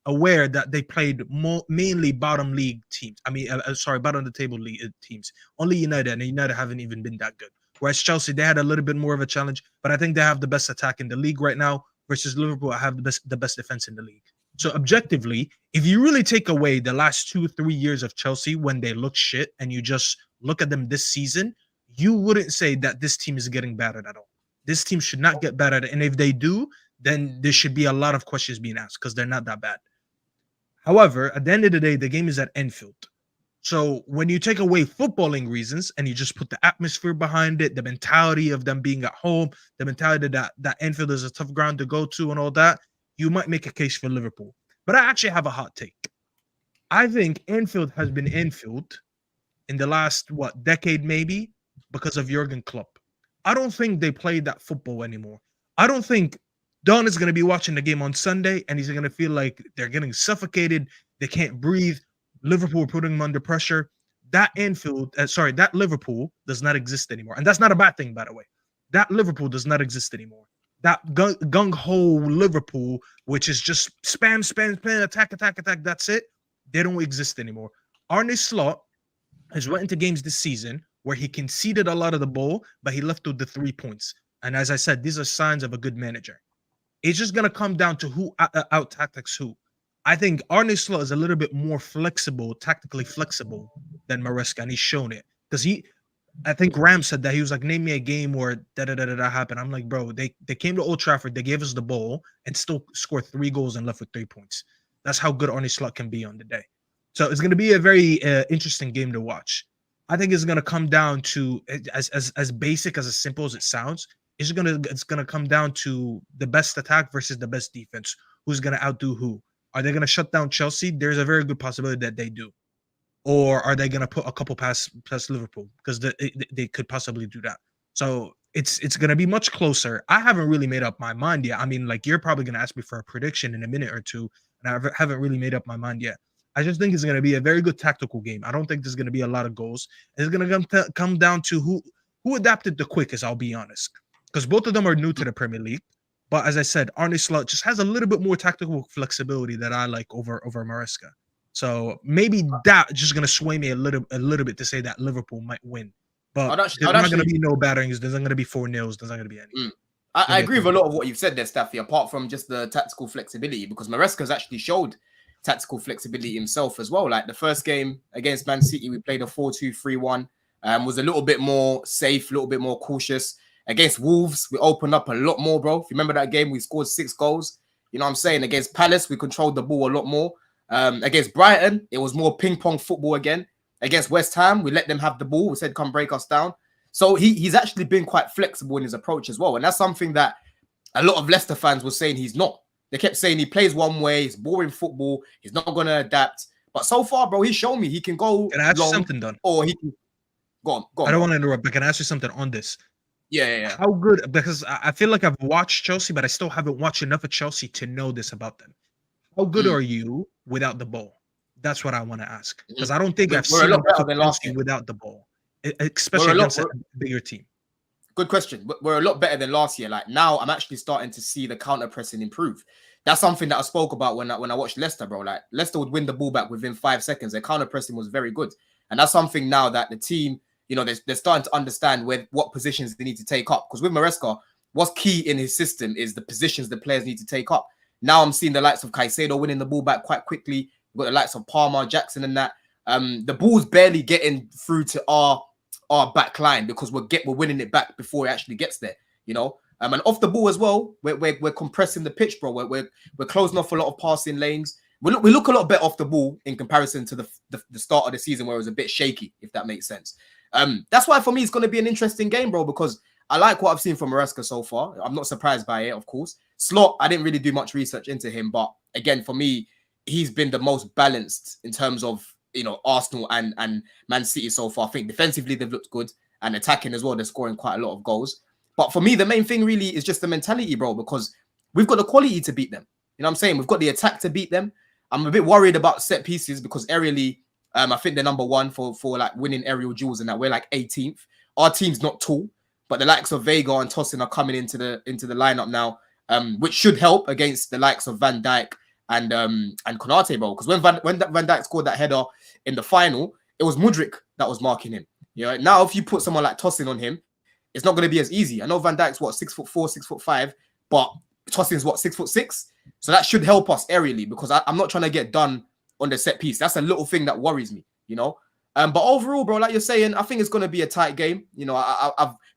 aware that they played mainly bottom league teams. Bottom of the table league teams. Only United, and United haven't even been that good. Whereas Chelsea, they had a little bit more of a challenge, but I think they have the best attack in the league right now versus Liverpool. I have the best defense in the league. So objectively, if you really take away the last 2-3 years of Chelsea when they look shit and you just look at them this season, you wouldn't say that this team is getting battered at all. This team should not get battered. And if they do, then there should be a lot of questions being asked because they're not that bad. However, at the end of the day, the game is at Anfield. So when you take away footballing reasons and you just put the atmosphere behind it, the mentality of them being at home, the mentality that Anfield is a tough ground to go to and all that, you might make a case for Liverpool. But I actually have a hot take. I think Anfield has been Anfield in the last, decade maybe, because of Jurgen Klopp. I don't think they play that football anymore. I don't think Don is going to be watching the game on Sunday and he's going to feel like they're getting suffocated. They can't breathe. Liverpool putting them under pressure. That Liverpool does not exist anymore. And that's not a bad thing, by the way. That Liverpool does not exist anymore. That gung-ho Liverpool, which is just spam, attack, that's it. They don't exist anymore. Arne Slot has went into games this season where he conceded a lot of the ball, but he left with the 3 points. And as I said, these are signs of a good manager. It's just going to come down to who out-tactics who. I think Arne Slot is a little bit more flexible, tactically flexible than Maresca, and he's shown it. Because I think Ram said that he was like, name me a game where da-da-da-da-da happened. I'm like, bro, they came to Old Trafford, they gave us the ball, and still scored 3 goals and left with 3 points. That's how good Arne Slot can be on the day. So it's going to be a very interesting game to watch. I think it's gonna come down to as basic as simple as it sounds. It's gonna come down to the best attack versus the best defense. Who's gonna outdo who? Are they gonna shut down Chelsea? There's a very good possibility that they do. Or are they going to put a couple past Liverpool, because they could possibly do that. So it's going to be much closer. I haven't really made up my mind yet. I mean, like, you're probably going to ask me for a prediction in a minute or two, and I haven't really made up my mind yet. I just think it's going to be a very good tactical game. I don't think there's going to be a lot of goals. It's going to come down to who adapted the quickest, I'll be honest, because both of them are new to the Premier League. But as I said, Arne Slot just has a little bit more tactical flexibility that I like over Maresca. So maybe that's just gonna sway me a little bit to say that Liverpool might win. But there's not gonna be no batterings. There's not gonna be 4-0. There's not gonna be any. I agree with a lot of what you've said there, Staffy. Apart from just the tactical flexibility, because Maresca's actually showed tactical flexibility himself as well. Like the first game against Man City, we played a 4-2-3-1. Was a little bit more safe, a little bit more cautious. Against Wolves, we opened up a lot more, bro. If you remember that game, we scored 6 goals. You know what I'm saying? Against Palace, we controlled the ball a lot more. Against Brighton, it was more ping-pong football again. Against West Ham, we let them have the ball. We said, come break us down. So he's actually been quite flexible in his approach as well. And that's something that a lot of Leicester fans were saying he's not. They kept saying he plays one way, it's boring football, he's not going to adapt. But so far, bro, he's shown me he can go Can I ask you something, Don? Or he can... Go on. I don't want to interrupt, but can I ask you something on this? Yeah. How good, because I feel like I've watched Chelsea, but I still haven't watched enough of Chelsea to know this about them. How good are you without the ball? That's what I want to ask, because I don't think I've seen them without the ball, especially against a bigger team. Good question. We're a lot better than last year. Like now, I'm actually starting to see the counter pressing improve. That's something that I spoke about when I watched Leicester, bro. Like Leicester would win the ball back within 5 seconds. Their counter pressing was very good, and that's something now that the team, you know, they're starting to understand what positions they need to take up. Because with Maresca, what's key in his system is the positions the players need to take up. Now I'm seeing the likes of Caicedo winning the ball back quite quickly. We've got the likes of Palmer, Jackson, and that. The ball's barely getting through to our back line because we're winning it back before it actually gets there, you know. And off the ball as well, we're compressing the pitch, bro. We're closing off a lot of passing lanes. We look a lot better off the ball in comparison to the start of the season where it was a bit shaky, if that makes sense. That's why for me it's going to be an interesting game, bro, because I like what I've seen from Maresca so far. I'm not surprised by it, of course. Slot, I didn't really do much research into him, but again, for me, he's been the most balanced in terms of, you know, Arsenal and Man City so far. I think defensively they've looked good, and attacking as well. They're scoring quite a lot of goals. But for me, the main thing really is just the mentality, bro, because we've got the quality to beat them. You know what I'm saying? We've got the attack to beat them. I'm a bit worried about set pieces because aerially, I think they're number 1 for like winning aerial duels, and that we're like 18th. Our team's not tall, but the likes of Vega and Tosin are coming into the lineup now, which should help against the likes of Van Dijk and Konate, bro. Because when Van Dijk scored that header in the final, it was Mudryk that was marking him. You know, now if you put someone like Tosin on him, it's not going to be as easy. I know Van Dijk's 6'4", 6'5", but Tosin's 6'6". So that should help us aerially because I'm not trying to get done on the set piece. That's a little thing that worries me, you know. But overall, bro, like you're saying, I think it's going to be a tight game. You know,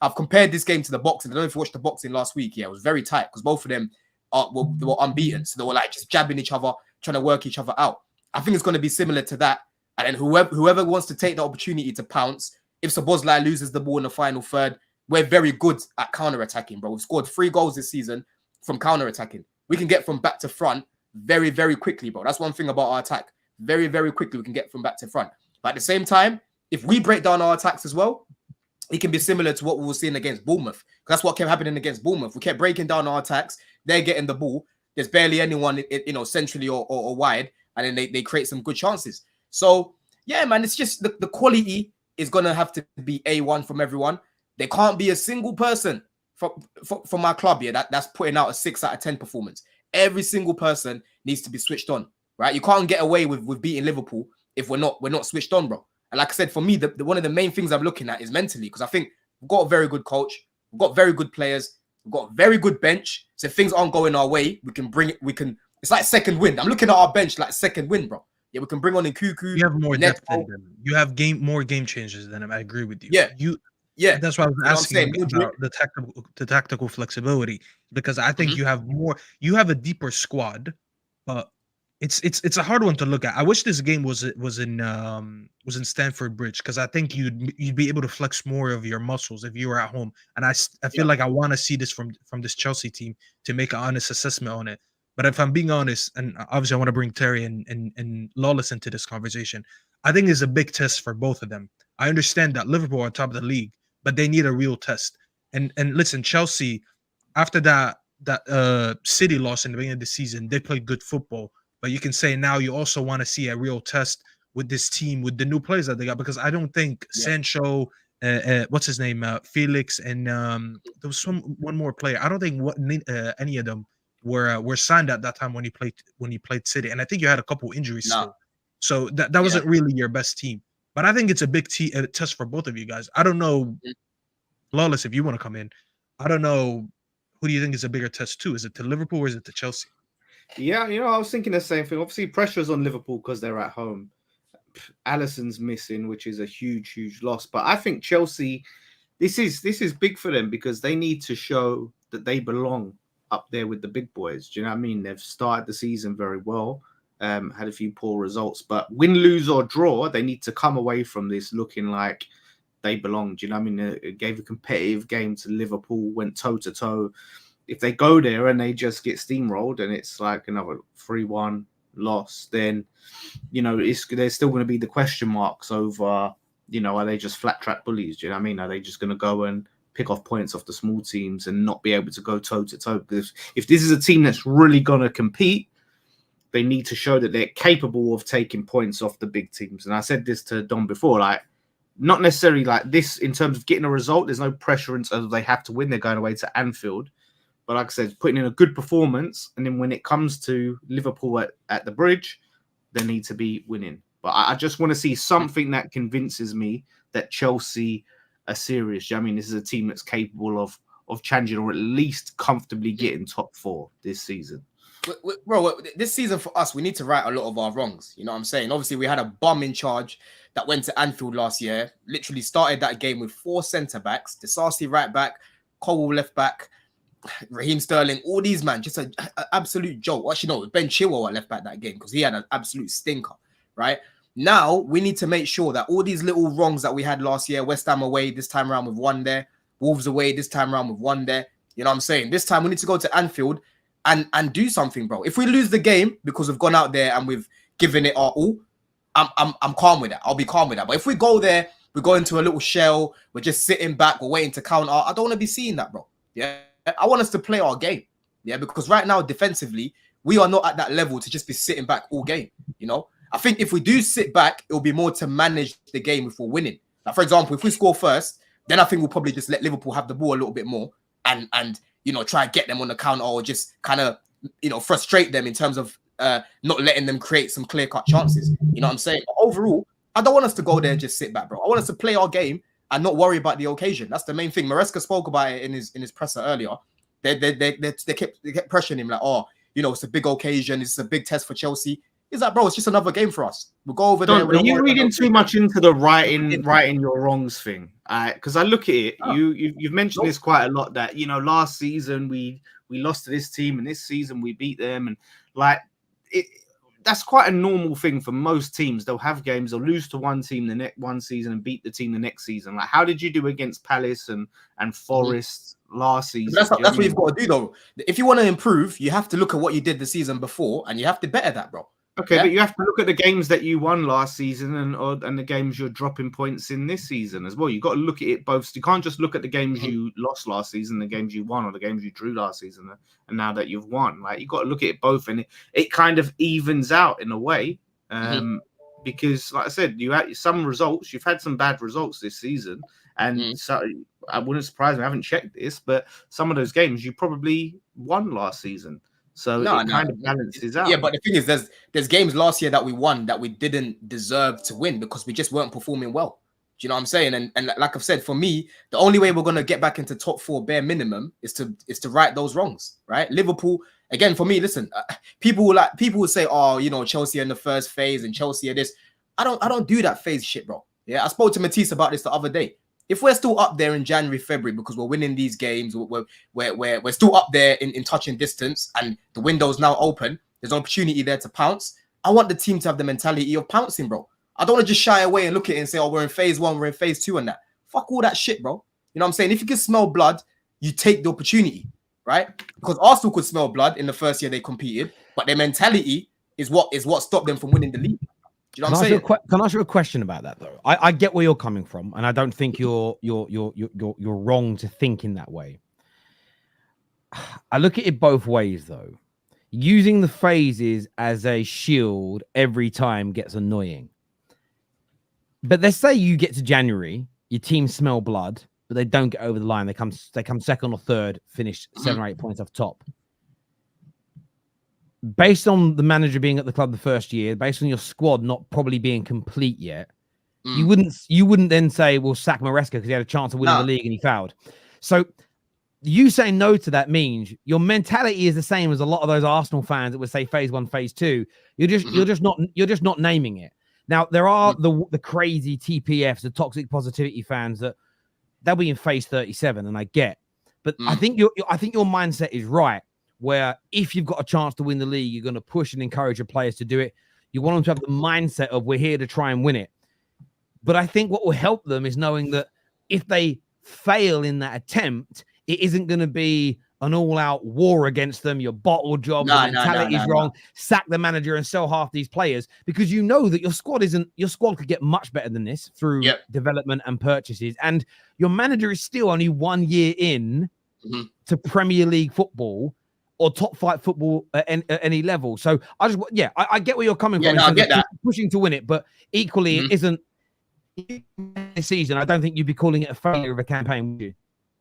I've compared this game to the boxing. I don't know if you watched the boxing last week. Yeah, it was very tight because both of them were unbeaten. So they were like just jabbing each other, trying to work each other out. I think it's going to be similar to that. And then whoever wants to take the opportunity to pounce, if Szoboszlai loses the ball in the final third, we're very good at counter-attacking, bro. We've scored 3 goals this season from counter-attacking. We can get from back to front very, very quickly, bro. That's one thing about our attack. Very, very quickly we can get from back to front. But at the same time, if we break down our attacks as well, it can be similar to what we were seeing against Bournemouth. That's what kept happening against Bournemouth. We kept breaking down our attacks. They're getting the ball. There's barely anyone, you know, centrally or wide. And then they create some good chances. So, yeah, man, it's just the quality is going to have to be A1 from everyone. There can't be a single person from my club here that's putting out a 6 out of 10 performance. Every single person needs to be switched on, right? You can't get away with beating Liverpool if we're not switched on, bro. And like I said, for me, one of the main things I'm looking at is mentally, because I think we've got a very good coach, we've got very good players, we've got a very good bench. So if things aren't going our way, we can bring it. It's like second wind. I'm looking at our bench like second wind, bro. Yeah, we can bring on Nkuku. You have more depth than them. You have more game changers than him. I agree with you. Yeah, that's why I was asking about the tactical flexibility, because I think you have more. You have a deeper squad, but it's a hard one to look at. I wish this game was in Stamford Bridge, because I think you'd be able to flex more of your muscles if you were at home. And I feel like I want to see this from this Chelsea team to make an honest assessment on it. But if I'm being honest, and obviously I want to bring Terry and Lawless into this conversation, I think it's a big test for both of them. I understand that Liverpool are top of the league, but they need a real test. And listen, Chelsea, after that City loss in the beginning of the season, they played good football. But you can say now you also want to see a real test with this team, with the new players that they got, because I don't think Sancho, what's his name, Felix, and there was one more player. I don't think any of them were signed at that time when he played City, and I think you had a couple injuries still, so that wasn't really your best team. But I think it's a big test for both of you guys. I don't know, Lawless, if you want to come in. I don't know, who do you think is a bigger test too? Is it to Liverpool or is it to Chelsea? Yeah, I was thinking the same thing. Obviously, pressure's on Liverpool because they're at home. Alisson's missing, which is a huge loss. But I think Chelsea, this is big for them because they need to show that they belong up there with the big boys. Do you know what I mean? They've started the season very well, had a few poor results, but win, lose or draw, they need to come away from this looking like they belong. Do you know what I mean? It gave a competitive game to Liverpool, went toe to toe. If they go there and they just get steamrolled and it's like another 3-1 loss, then, there's still going to be the question marks over, are they just flat track bullies? Do you know what I mean? Are they just going to go and pick off points off the small teams and not be able to go toe to toe? Because if this is a team that's really going to compete, they need to show that they're capable of taking points off the big teams. And I said this to Don before, like, not necessarily like this in terms of getting a result. There's no pressure in terms of they have to win. They're going away to Anfield. But like I said, putting in a good performance, and then when it comes to Liverpool at the Bridge, they need to be winning. But I just want to see something that convinces me that Chelsea are serious. I mean, this is a team that's capable of challenging or at least comfortably getting top 4 this season. Bro, this season for us, we need to right a lot of our wrongs. You know what I'm saying? Obviously, we had a bum in charge that went to Anfield last year, literally started that game with 4 centre-backs, Disasi right back, Cole left back, Raheem Sterling, all these, man, just an absolute joke. Actually, no, Ben Chilwell left back that game because he had an absolute stinker, right? Now, we need to make sure that all these little wrongs that we had last year, West Ham away, this time around with 1 there, Wolves away, this time around with 1 there, you know what I'm saying? This time we need to go to Anfield and do something, bro. If we lose the game because we've gone out there and we've given it our all, I'm calm with that. I'll be calm with that. But if we go there, we go into a little shell, we're just sitting back, we're waiting to counter, I don't want to be seeing that, bro. Yeah. I want us to play our game, because right now, defensively, we are not at that level to just be sitting back all game, I think if we do sit back, it'll be more to manage the game if we're winning. Like, for example, if we score first, then I think we'll probably just let Liverpool have the ball a little bit more and try and get them on the counter or just kind of, frustrate them in terms of not letting them create some clear-cut chances. You know what I'm saying? But overall, I don't want us to go there and just sit back, bro. I want us to play our game and not worry about the occasion. That's the main thing. Maresca spoke about it in his presser earlier. They kept pressuring him like, it's a big occasion. It's a big test for Chelsea. He's like, bro, it's just another game for us. We'll go over there. Are you reading too much into the righting your wrongs thing? Because I look at it, you've mentioned this quite a lot. That last season we lost to this team, and this season we beat them, and like it. That's quite a normal thing for most teams. They'll have games, they'll lose to one team the next one season and beat the team the next season. Like, how did you do against Palace and Forest last season? That's what you've got to do, though. If you want to improve, you have to look at what you did the season before, and you have to better that, bro. Okay, but you have to look at the games that you won last season and the games you're dropping points in this season as well. You've got to look at it both. You can't just look at the games you lost last season, the games you won, or the games you drew last season, and now that you've won. Like, you've got to look at it both, and it kind of evens out in a way. Because, like I said, you had some results. You've had some bad results this season, and so I wouldn't surprise me. I haven't checked this, but some of those games you probably won last season. So it kind of balances out. Yeah, but the thing is, there's games last year that we won that we didn't deserve to win because we just weren't performing well. Do you know what I'm saying? And like I've said, for me, the only way we're going to get back into top 4 bare minimum is to right those wrongs, right? Liverpool, again, for me, listen, people will say, Chelsea in the first phase and Chelsea are this. I don't do that phase shit, bro. Yeah, I spoke to Matisse about this the other day. If we're still up there in January, February, because we're winning these games, we're still up there in touching distance, and the window's now open, There's an opportunity there to pounce. I want the team to have the mentality of pouncing, bro. I don't want to just shy away and look at it and say, oh, we're in phase 1, we're in phase 2 and that. Fuck all that shit, bro. You know what I'm saying? If you can smell blood, you take the opportunity, right? Because Arsenal could smell blood in the first year they competed, but their mentality is what stopped them from winning the league. Do you know what I'm saying? Can I ask you a question about that though? I get where you're coming from, and I don't think you're wrong to think in that way. I look at it both ways though. Using the phases as a shield every time gets annoying. But let's say you get to January, your team smell blood, but they don't get over the line. They come second or third, finish 7 or 8 points off top. Based on the manager being at the club the first year, based on your squad not probably being complete yet, you wouldn't then say, "Well, sack Maresca because he had a chance of winning the league and he fouled." So you saying no to that means your mentality is the same as a lot of those Arsenal fans that would say phase 1, phase 2. You're just not naming it. Now there are the crazy TPFs, the toxic positivity fans that they'll be in phase 37, and I get, but I think your mindset is right. Where if you've got a chance to win the league, you're going to push and encourage your players to do it. You want them to have the mindset of we're here to try and win it. But I think what will help them is knowing that if they fail in that attempt, it isn't going to be an all-out war against them. Your bottle job, your mentality is wrong. Sack the manager and sell half these players because you know that your squad could get much better than this through development and purchases. And your manager is still only 1 year in to Premier League football or top flight football at any level. So I get where you're coming from. I get that. Pushing to win it, but equally it isn't this season. I don't think you'd be calling it a failure of a campaign, would you?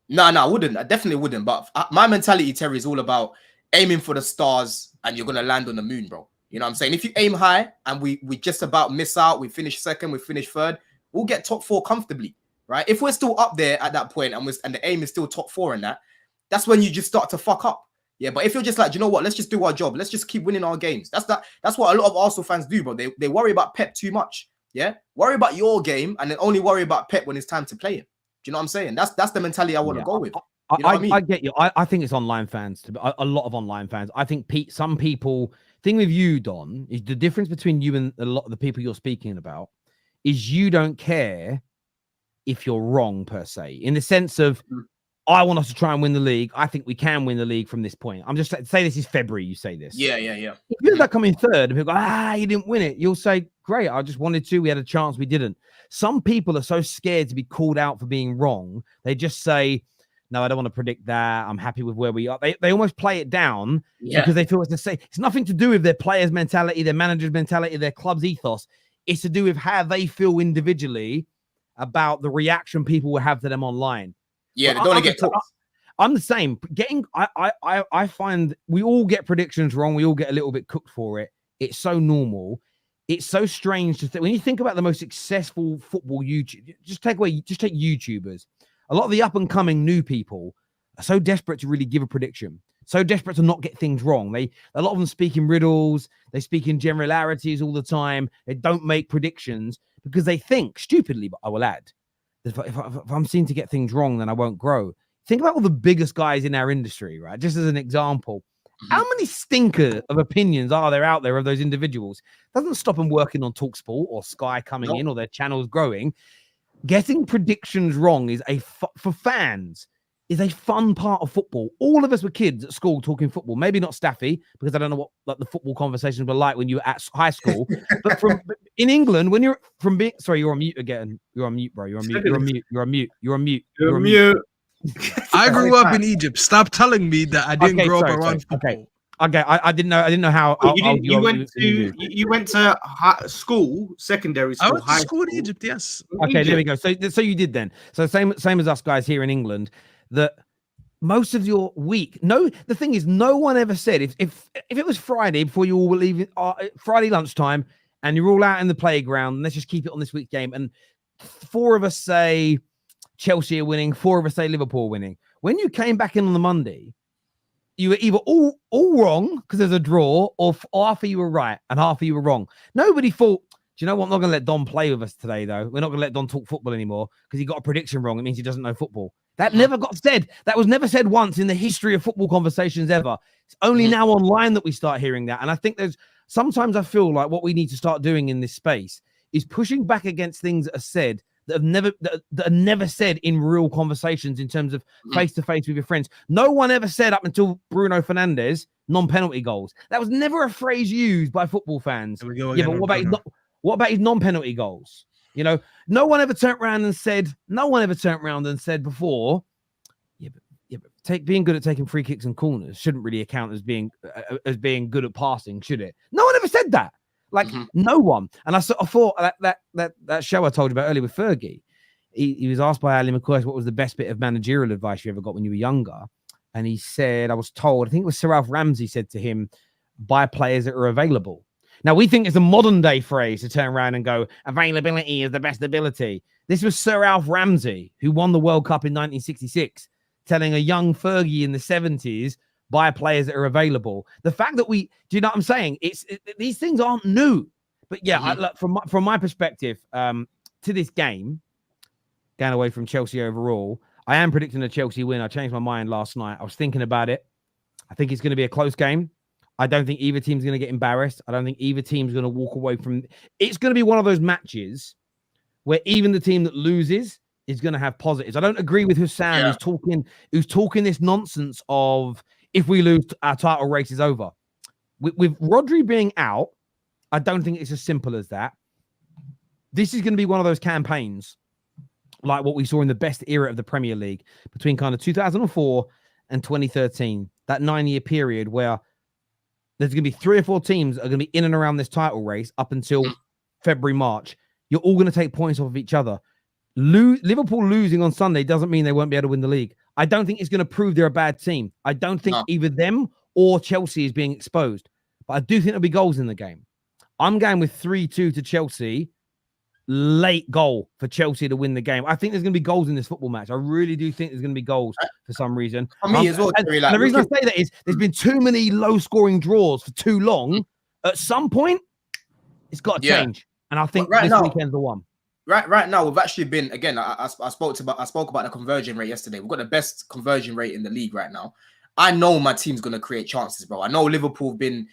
No, I wouldn't. I definitely wouldn't. But my mentality, Terry, is all about aiming for the stars and you're going to land on the moon, bro. You know what I'm saying? If you aim high and we just about miss out, we finish second, we finish third, we'll get top 4 comfortably, right? If we're still up there at that point and the aim is still top 4 in that's when you just start to fuck up. Yeah, but if you're just like, do you know what? Let's just do our job. Let's just keep winning our games. That's what a lot of Arsenal fans do, bro. They worry about Pep too much. Yeah, worry about your game and then only worry about Pep when it's time to play him. Do you know what I'm saying? That's the mentality I want to go with. You know what I mean? I get you. I think it's online fans, a lot of online fans. I think some people, thing with you, Don, is the difference between you and a lot of the people you're speaking about is you don't care if you're wrong per se, in the sense of, I want us to try and win the league. I think we can win the league from this point. I'm just say this is February. You say this. Yeah. If you end up coming third and people go, you didn't win it. You'll say, great. I just wanted to. We had a chance. We didn't. Some people are so scared to be called out for being wrong. They just say, no, I don't want to predict that. I'm happy with where we are. They almost play it down because they feel it's the same. It's nothing to do with their players' mentality, their manager's mentality, their club's ethos. It's to do with how they feel individually about the reaction people will have to them online. Yeah, they don't want to get talked. I'm the same. I find we all get predictions wrong. We all get a little bit cooked for it. It's so normal. It's so strange to think when you think about the most successful football YouTube. Just take YouTubers. A lot of the up and coming new people are so desperate to really give a prediction, so desperate to not get things wrong. A lot of them speak in riddles. They speak in generalities all the time. They don't make predictions because they think stupidly. But I will add, if I'm seen to get things wrong, then I won't grow. Think about all the biggest guys in our industry, right? Just as an example, how many stinker of opinions are there out there of those individuals? Doesn't stop them working on TalkSport or Sky coming in or their channels growing. Getting predictions wrong is for fans is a fun part of football. All of us were kids at school talking football. Maybe not Staffy, because I don't know what the football conversations were like when you were at high school. But in England, when you're from being you're on mute again. You're on mute, bro. You're on mute. I grew up in Egypt. Stop telling me that I didn't grow up around football. Okay, I didn't know how. You went to school, secondary school. I went to school in Egypt. Yes. Okay, there we go. So you did then. So same as us guys here in England. That most of your week. No, the thing is, no one ever said if it was Friday before you all were leaving Friday lunchtime and you're all out in the playground. Let's just keep it on this week's game. And 4 of us say Chelsea are winning. 4 of us say Liverpool are winning. When you came back in on the Monday, you were either all wrong because there's a draw, or half of you were right and half of you were wrong. Nobody thought Do you know what? I'm not going to let Don play with us today, though. We're not going to let Don talk football anymore because he got a prediction wrong. It means he doesn't know football. That never got said. That was never said once in the history of football conversations ever. It's only now online that we start hearing that. And I think sometimes I feel like what we need to start doing in this space is pushing back against things that are said that are never said in real conversations in terms of face-to-face with your friends. No one ever said up until Bruno Fernandes non-penalty goals. That was never a phrase used by football fans. Yeah, but what about his non-penalty goals? You know, no one ever turned around and said before, but being good at taking free kicks and corners shouldn't really account as being good at passing, should it? No one ever said that. Like no one. And I thought that show I told you about earlier with Fergie, he was asked by Ali McCoy what was the best bit of managerial advice you ever got when you were younger. And he said, I was told, I think it was Sir Ralph Ramsey said to him, buy players that are available. Now, we think it's a modern day phrase to turn around and go, availability is the best ability. This was Sir Ralph Ramsey, who won the World Cup in 1966, telling a young Fergie in the 70s, buy players that are available. The fact that do you know what I'm saying? These things aren't new. But yeah, look, from my perspective, to this game, going away from Chelsea overall, I am predicting a Chelsea win. I changed my mind last night. I was thinking about it. I think it's going to be a close game. I don't think either team's going to get embarrassed. I don't think either team's going to walk away from... It's going to be one of those matches where even the team that loses is going to have positives. I don't agree with Hussein who's talking this nonsense of if we lose, our title race is over. With Rodri being out, I don't think it's as simple as that. This is going to be one of those campaigns like what we saw in the best era of the Premier League between kind of 2004 and 2013, that 9-year period where there's going to be 3 or 4 teams that are going to be in and around this title race up until February, March. You're all going to take points off of each other. Liverpool losing on Sunday doesn't mean they won't be able to win the league. I don't think it's going to prove they're a bad team. I don't think either them or Chelsea is being exposed. But I do think there'll be goals in the game. I'm going with 3-2 to Chelsea. Late goal for Chelsea to win the game. I think there's going to be goals in this football match. I really do think there's going to be goals for some reason. For me as well. And the reason I say that is there's been too many low-scoring draws for too long. At some point, it's got to change. And I think this weekend's the one. Right now, we've actually been, again, I spoke about the conversion rate yesterday. We've got the best conversion rate in the league right now. I know my team's going to create chances, bro. I know Liverpool have been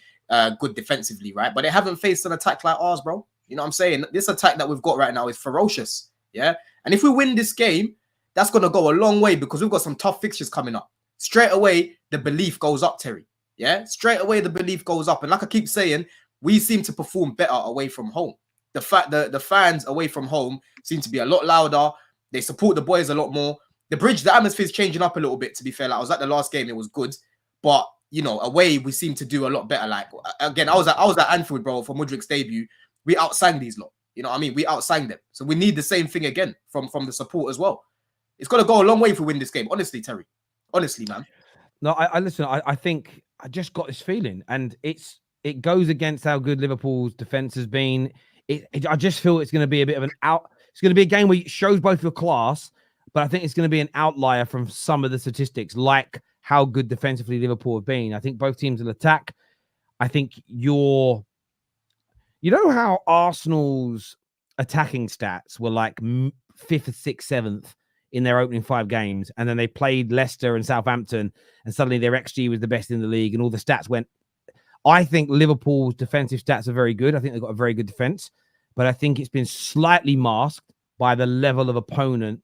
good defensively, right? But they haven't faced an attack like ours, bro. You know what I'm saying? This attack that we've got right now is ferocious, yeah? And if we win this game, that's going to go a long way because we've got some tough fixtures coming up. Straight away, the belief goes up, Terry, yeah? Straight away, the belief goes up. And like I keep saying, we seem to perform better away from home. The fact that the fans away from home seem to be a lot louder. They support the boys a lot more. The atmosphere is changing up a little bit, to be fair. Like, I was at the last game, it was good. But, you know, away, we seem to do a lot better. Like, again, I was at Anfield, bro, for Mudrik's debut. We outsang these lot. You know what I mean? We outsang them. So we need the same thing again from the support as well. It's got to go a long way if we win this game. Honestly, Terry. Honestly, man. No, I listen, I think I just got this feeling. And it goes against how good Liverpool's defense has been. I just feel it's going to be a bit of an out. It's going to be a game where it shows both your class, but I think it's going to be an outlier from some of the statistics, like how good defensively Liverpool have been. I think both teams will attack. I think you know how Arsenal's attacking stats were like 5th, 6th, 7th in their opening 5 games, and then they played Leicester and Southampton, and suddenly their XG was the best in the league, and all the stats went. I think Liverpool's defensive stats are very good. I think they've got a very good defense, but I think it's been slightly masked by the level of opponent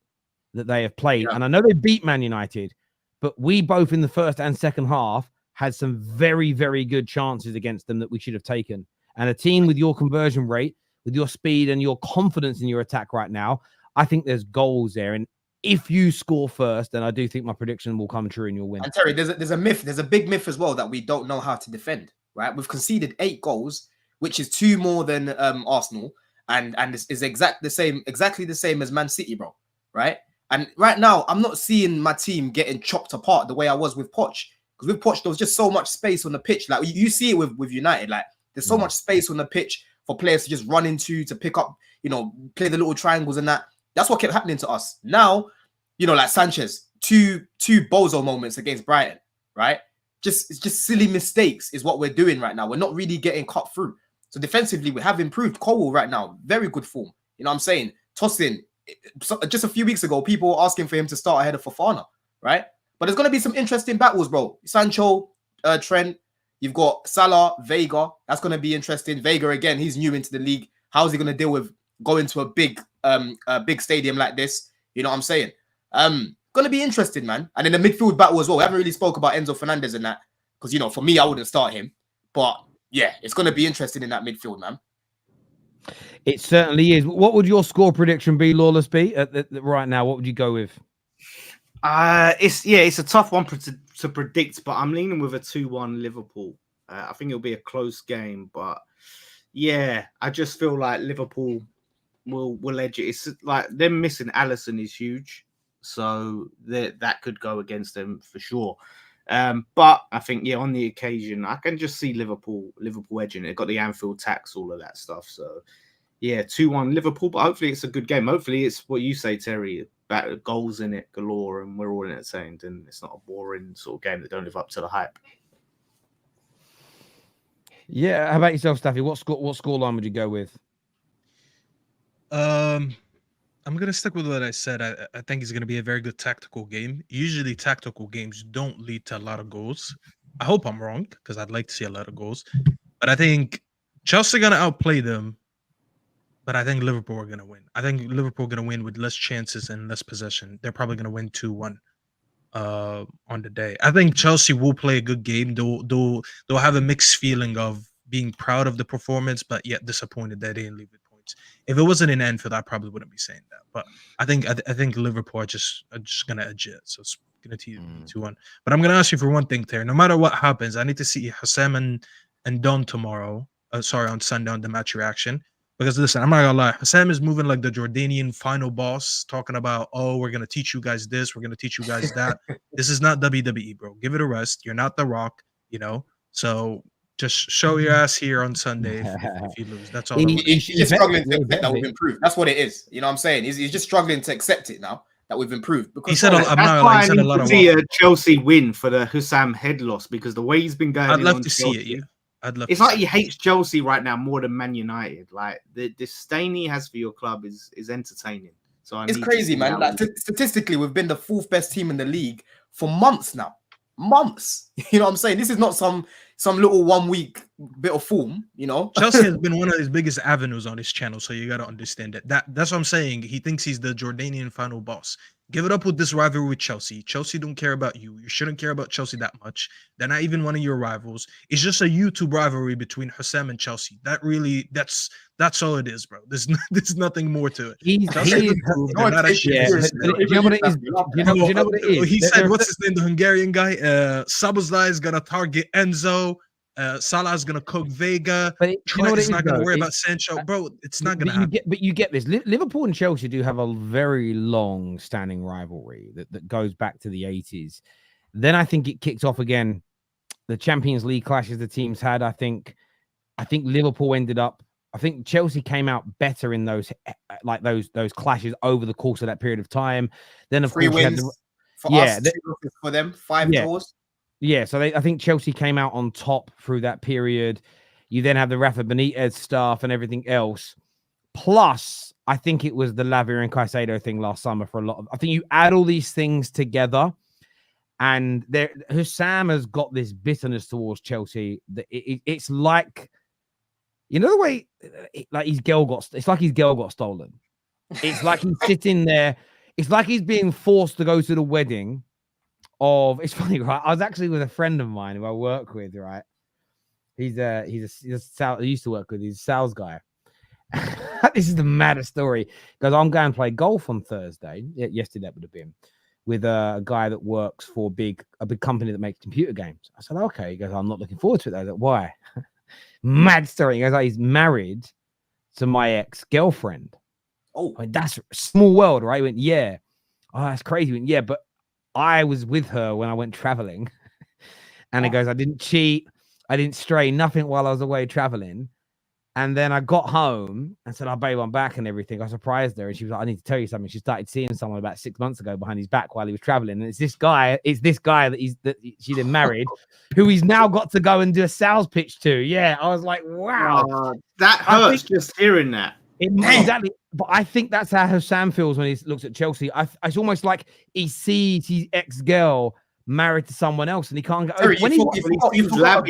that they have played. Yeah. And I know they beat Man United, but we both in the first and second half had some very, very good chances against them that we should have taken. And a team with your conversion rate, with your speed and your confidence in your attack right now, I think there's goals there. And if you score first, then I do think my prediction will come true and you'll win. And Terry, there's a myth. There's a big myth as well that we don't know how to defend. Right, we've conceded 8 goals, which is 2 more than Arsenal, and is exactly the same as Man City, bro. Right, and right now I'm not seeing my team getting chopped apart the way I was with Poch, because with Poch there was just so much space on the pitch. Like you see it with United, like there's so much space on the pitch for players to just run into, to pick up, you know, play the little triangles and that. That's what kept happening to us. Now, you know, like Sanchez, two bozo moments against Brighton, right? It's just silly mistakes is what we're doing right now. We're not really getting cut through. So defensively, we have improved. Cole right now, very good form. You know what I'm saying? Tosin, just a few weeks ago, people were asking for him to start ahead of Fofana, right? But there's going to be some interesting battles, bro. Sancho, Trent, you've got Salah, Vega. That's going to be interesting. Vega, again, he's new into the league. How's he going to deal with going to a big stadium like this? You know what I'm saying? Going to be interesting, man. And in the midfield battle as well. We haven't really spoke about Enzo Fernandez and that because, you know, for me, I wouldn't start him. But yeah, it's going to be interesting in that midfield, man. It certainly is. What would your score prediction be, Lawless, be right now? What would you go with? It's a tough one to predict, but I'm leaning with a 2-1 Liverpool. I think it'll be a close game, but yeah, I just feel like Liverpool will edge it. It's like them missing Alisson is huge, so that could go against them for sure. But I think on the occasion, I can just see Liverpool edging it. Got the Anfield tax, all of that stuff. So yeah, 2-1 Liverpool, but hopefully it's a good game. Hopefully it's what you say, Terry. Goals in it galore, and we're all in it saying, and it's not a boring sort of game that don't live up to the hype. Yeah, how about yourself, Staffy? What score line would you go with? I'm gonna stick with what I said. I think it's gonna be a very good tactical game. Usually, tactical games don't lead to a lot of goals. I hope I'm wrong because I'd like to see a lot of goals, but I think Chelsea are gonna outplay them. But I think Liverpool are going to win. I think Liverpool are going to win with less chances and less possession. They're probably going to win 2-1 on the day. I think Chelsea will play a good game. They'll have a mixed feeling of being proud of the performance, but yet disappointed that they didn't leave with points. If it wasn't in Anfield, I probably wouldn't be saying that. But I think Liverpool are just going to edge it. So it's going to 2-1. But I'm going to ask you for one thing, Terry. No matter what happens, I need to see Hassam and Don tomorrow. On Sunday on the match reaction. Because listen, I'm not gonna lie, Sam is moving like the Jordanian final boss, talking about, we're gonna teach you guys this, we're gonna teach you guys that. This is not WWE, bro. Give it a rest. You're not The Rock, you know. So just show your ass here on Sunday if you lose. That's all. He's just struggling to accept that we've improved. That's what it is. You know what I'm saying? He's just struggling to accept it now that we've improved. Because he said, "I'm not gonna lie, he said a lot of see a Chelsea win for the Hussam head loss because the way he's been going. I'd love to see it. Yeah. It's like he hates Chelsea right now more than Man United. Like the disdain he has for your club is entertaining. So it's crazy, man. Like statistically, we've been the 4th best team in the league for months now. Months. You know what I'm saying? This is not some little 1 week bit of form. You know, Chelsea has been one of his biggest avenues on his channel. So you got to understand that. That's what I'm saying. He thinks he's the Jordanian final boss. Give it up with this rivalry with Chelsea. Chelsea don't care about you. You shouldn't care about Chelsea that much. They're not even one of your rivals. It's just a YouTube rivalry between Hussam and Chelsea. That's all it is, bro. There's nothing more to it. You know what it is? He said, what's his name? The Hungarian guy. Szoboszlai is gonna target Enzo. Salah is gonna cook Vega. But you know what not gonna worry about Sancho, bro. It's not gonna happen. But you get this. Liverpool and Chelsea do have a very long-standing rivalry that goes back to the 80s. Then I think it kicked off again. The Champions League clashes the teams had. I think Liverpool ended up. I think Chelsea came out better in those clashes over the course of that period of time. Then of 3 course wins for them, 5 draws. Yeah, so I think Chelsea came out on top through that period. You then have the Rafa Benitez stuff and everything else. Plus, I think it was the Lavia and Caicedo thing last summer for a lot of. I think you add all these things together, and Hussam has got this bitterness towards Chelsea. That it's like, you know, the way it's like his girl got stolen. It's like he's sitting there. It's like he's being forced to go to the wedding. It's funny, right? I was actually with a friend of mine who I work with, right? He used to work with. He's a sales guy. This is the maddest story because I'm going to play golf on Thursday. Yesterday that would have been with a guy that works for a big company that makes computer games. I said, okay. He goes, I'm not looking forward to it. I was like, why? Mad story. He goes, he's married to my ex-girlfriend. Oh, I mean, that's a small world, right? He went, yeah. Oh, that's crazy. He went, yeah, but I was with her when I went traveling. And he goes, I didn't cheat. I didn't stray, nothing while I was away traveling. And then I got home and said, "Oh, babe, I'm back and everything." I surprised her, and she was like, "I need to tell you something." She started seeing someone about 6 months ago behind his back while he was traveling, and it's this guy that she then married, who he's now got to go and do a sales pitch to. Yeah, I was like, wow, that hurts just hearing that. Exactly, but I think that's how Sam feels when he looks at Chelsea. It's almost like he sees his ex-girl married to someone else, and he can't go. Terry, When you forgot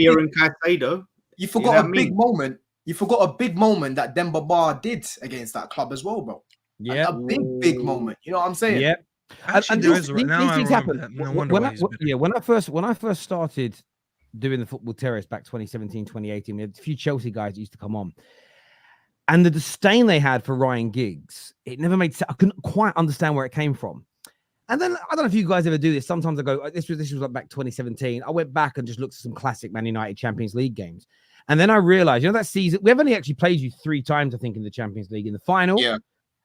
a big moment. You forgot a big moment that Demba Ba did against that club as well, bro. Yeah, a big moment. You know what I'm saying? Yeah. Actually, these things happen. No wonder why he's bitter. When I first started doing the Football Terrace back 2017, 2018, we had a few Chelsea guys that used to come on. And the disdain they had for Ryan Giggs, it never made sense. I couldn't quite understand where it came from. And then, I don't know if you guys ever do this. Sometimes I go, this was like back 2017. I went back and just looked at some classic Man United Champions League games. And then I realized, that season, we've only actually played you 3 times, I think, in the Champions League. In the final,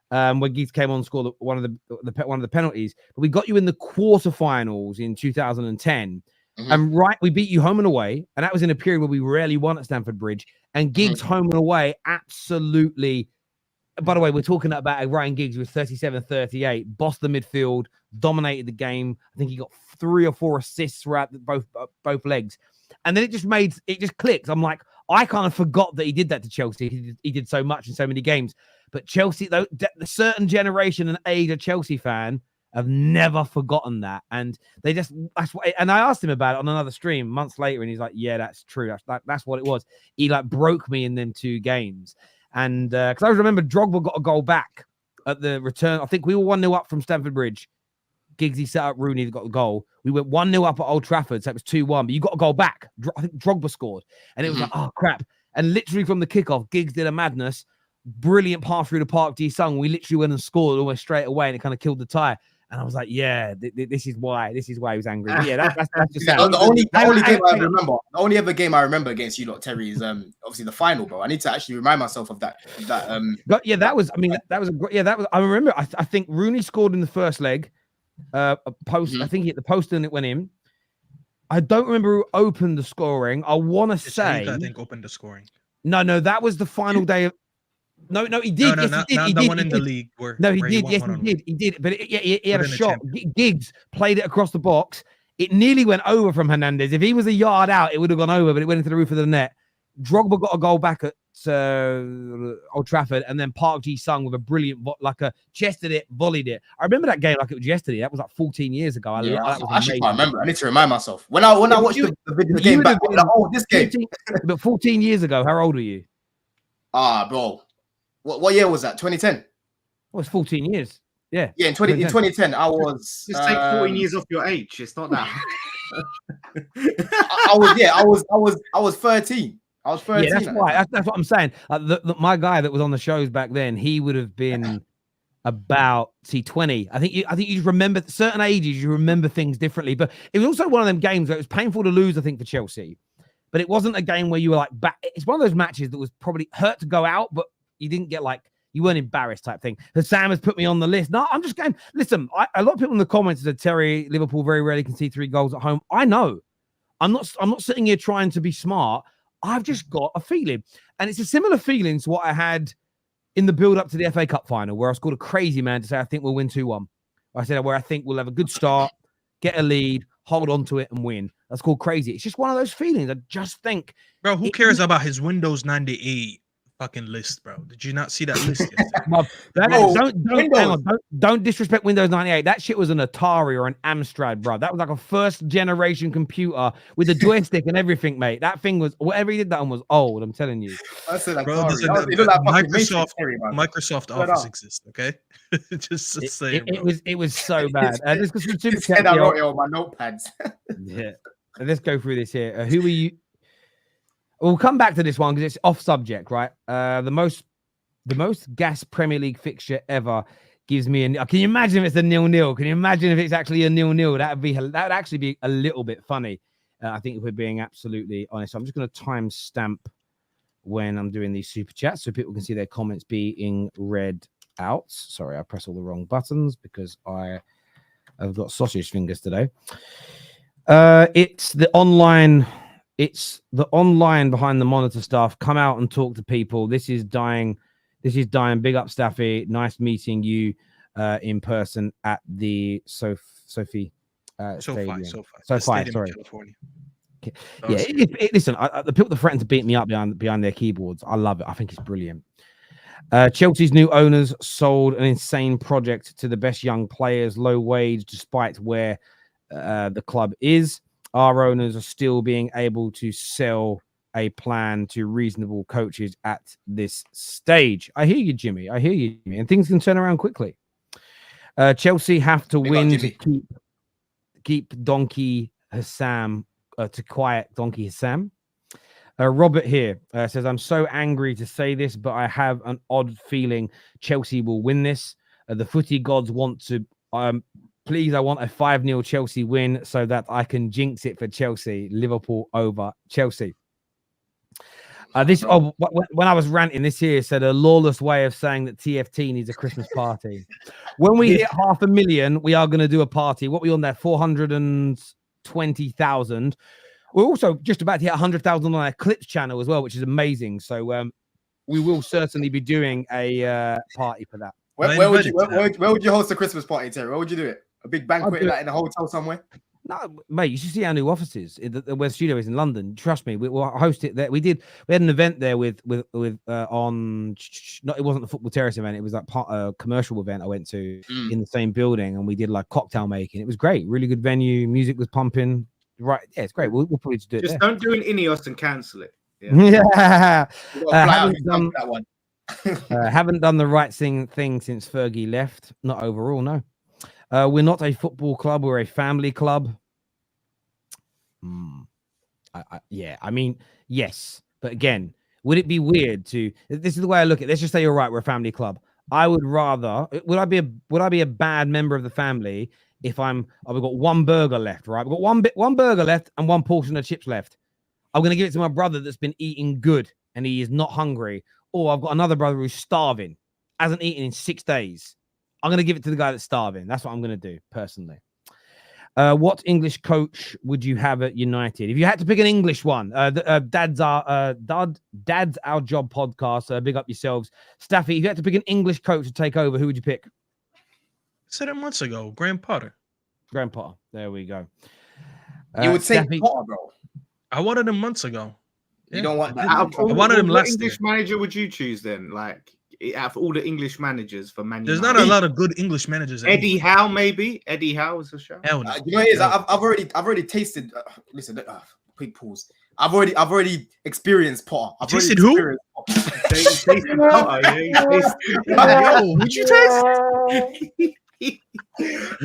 where Giggs came on and scored one of the penalties. But we got you in the quarterfinals in 2010. And we beat you home and away. And that was in a period where we rarely won at Stamford Bridge. And Giggs home and away, absolutely. By the way, we're talking about Ryan Giggs with 37-38, bossed the midfield, dominated the game. I think he got 3 or 4 assists throughout both legs. And then it just clicked. I'm like, I kind of forgot that he did that to Chelsea. He did so much in so many games. But Chelsea, though, the certain generation and age of Chelsea fan have never forgotten that. And that's what. And I asked him about it on another stream months later, and he's like, "Yeah, that's true. That's what it was." He broke me in them 2 games. And because I remember Drogba got a goal back at the return. I think we were 1-0 up from Stamford Bridge. Giggsy set up Rooney, got the goal. We went 1-0 up at Old Trafford, so it was 2-1. But you got a goal back. I think Drogba scored. And it was like, oh, crap. And literally from the kickoff, Giggs did a madness. Brilliant pass through the Park Ji-sung. We literally went and scored almost straight away, and it kind of killed the tie. And I was like, yeah, this is why he was angry. But yeah, that's just the only other game I remember against you lot, Terry, is obviously the final, bro. I need to actually remind myself of that. I remember. I think Rooney scored in the first leg. Post. I think he hit the post and it went in. I don't remember who opened the scoring. I want to say, I think opened the scoring. No, that was the final day of. No, he did. No, he did. The one in the league. He did. Yes, he did. But he had a shot. Giggs played it across the box. It nearly went over from Hernandez. If he was a yard out, it would have gone over, but it went into the roof of the net. Drogba got a goal back at Old Trafford, and then Park Ji-sung with a brilliant, chested it, volleyed it. I remember that game like it was yesterday. That was like 14 years ago. I actually can't remember. I need to remind myself. When I watched the game back, this game. But 14 years ago, how old were you? Bro. What year was that? 2010? Well, it's 14 years. Yeah. Yeah, in 2010, I was. Just take 14 years off your age. It's not that. I was 13. I was 13. Yeah, that's why. That's what I'm saying. My guy that was on the shows back then, he would have been about 20. I think you just remember certain ages. You remember things differently. But it was also one of them games where it was painful to lose. I think for Chelsea, but it wasn't a game where you were like back. It's one of those matches that was probably hurt to go out, but you didn't get you weren't embarrassed type thing. So Sam has put me on the list. No, I'm just going. Listen, a lot of people in the comments said Terry, Liverpool very rarely can see 3 goals at home. I know. I'm not sitting here trying to be smart. I've just got a feeling. And it's a similar feeling to what I had in the build-up to the FA Cup final, where I scored a crazy man to say, I think we'll win 2-1. I said, where I think we'll have a good start, get a lead, hold on to it, and win. That's called crazy. It's just one of those feelings. I just think. Bro, who cares about his Windows 98 fucking list, bro? Did you not see that list yesterday? Don't disrespect Windows 98. That shit was an Atari or an Amstrad, bro. That was like a first generation computer with a joystick and everything, mate. That thing was, whatever he did that one was old. I'm telling you. Bro, Microsoft Office exists, okay? Just saying, it was so bad. Let's go through super chat. I wrote it on my notepads. Yeah. Let's go through this here. Who are you? We'll come back to this one because it's off subject, right? The most gas Premier League fixture ever gives me a. Can you imagine if it's a 0-0? Can you imagine if it's actually a 0-0? That would actually be a little bit funny. I think if we're being absolutely honest. So I'm just going to timestamp when I'm doing these super chats so people can see their comments being read out. Sorry, I pressed all the wrong buttons because I have got sausage fingers today. It's the online It's the online behind the monitor stuff. Come out and talk to people. This is dying. This is dying. Big up, Staffy. Nice meeting you in person at the SoFi Stadium. SoFi. Sorry. In California. Yeah, listen, the people that threaten to beat me up behind their keyboards, I love it. I think it's brilliant. Chelsea's new owners sold an insane project to the best young players, low wage, despite where the club is. Our owners are still being able to sell a plan to reasonable coaches at this stage. I hear you, Jimmy. And things can turn around quickly. Chelsea have to win to keep Donkey Hassam to quiet Donkey Hassam. Robert here says, I'm so angry to say this, but I have an odd feeling Chelsea will win this. The footy gods want to... Please, I want a 5-0 Chelsea win so that I can jinx it for Chelsea. Liverpool over Chelsea. When I was ranting, this here said a lawless way of saying that TFT needs a Christmas party. When we hit 500,000, we are going to do a party. What we on there? 420,000. We're also just about to hit 100,000 on our Clips channel as well, which is amazing. So we will certainly be doing a party for that. Where would you host a Christmas party, Terry? Where would you do it? A big banquet like in a hotel somewhere? No, mate, you should see our new offices where the studio is in London. Trust me, we'll host it there. We had an event there with on. Not, it wasn't the Football Terrace event. It was like a commercial event I went to in the same building, and we did like cocktail making. It was great, really good venue. Music was pumping. Right, yeah, it's great. We'll probably just do it. Just there. don't do an Ineos and cancel it. Yeah. One. Haven't done the right thing since Fergie left. Not overall, no. We're not a football club. We're a family club. I mean, yes. But again, would it be weird to... This is the way I look at it. Let's just say you're right. We're a family club. I would rather... Would I be a bad member of the family if we've got one burger left, right? We've got one burger left and one portion of chips left. I'm going to give it to my brother that's been eating good and he is not hungry. Or I've got another brother who's starving, hasn't eaten in 6 days. I'm going to give it to the guy that's starving. That's what I'm going to do, personally. What English coach would you have at United? If you had to pick an English one, Dad's Our Job podcast. Big up yourselves. Staffy, if you had to pick an English coach to take over, who would you pick? I said it months ago. Graham Potter. Graham Potter. There we go. You would say Staffy, Potter, bro. I wanted him months ago. You don't want that. I wanted him last English year. manager would you choose then? Like, out of all the English managers for Man There's United? not a lot of good English managers. Eddie Howe, maybe. Eddie Howe is a show. Hell no. You know what it is? I've already tasted. Listen, quick pause. I've already experienced Potter. I've Tasted already who? Tasted Potter, yeah, Yo, who'd you taste?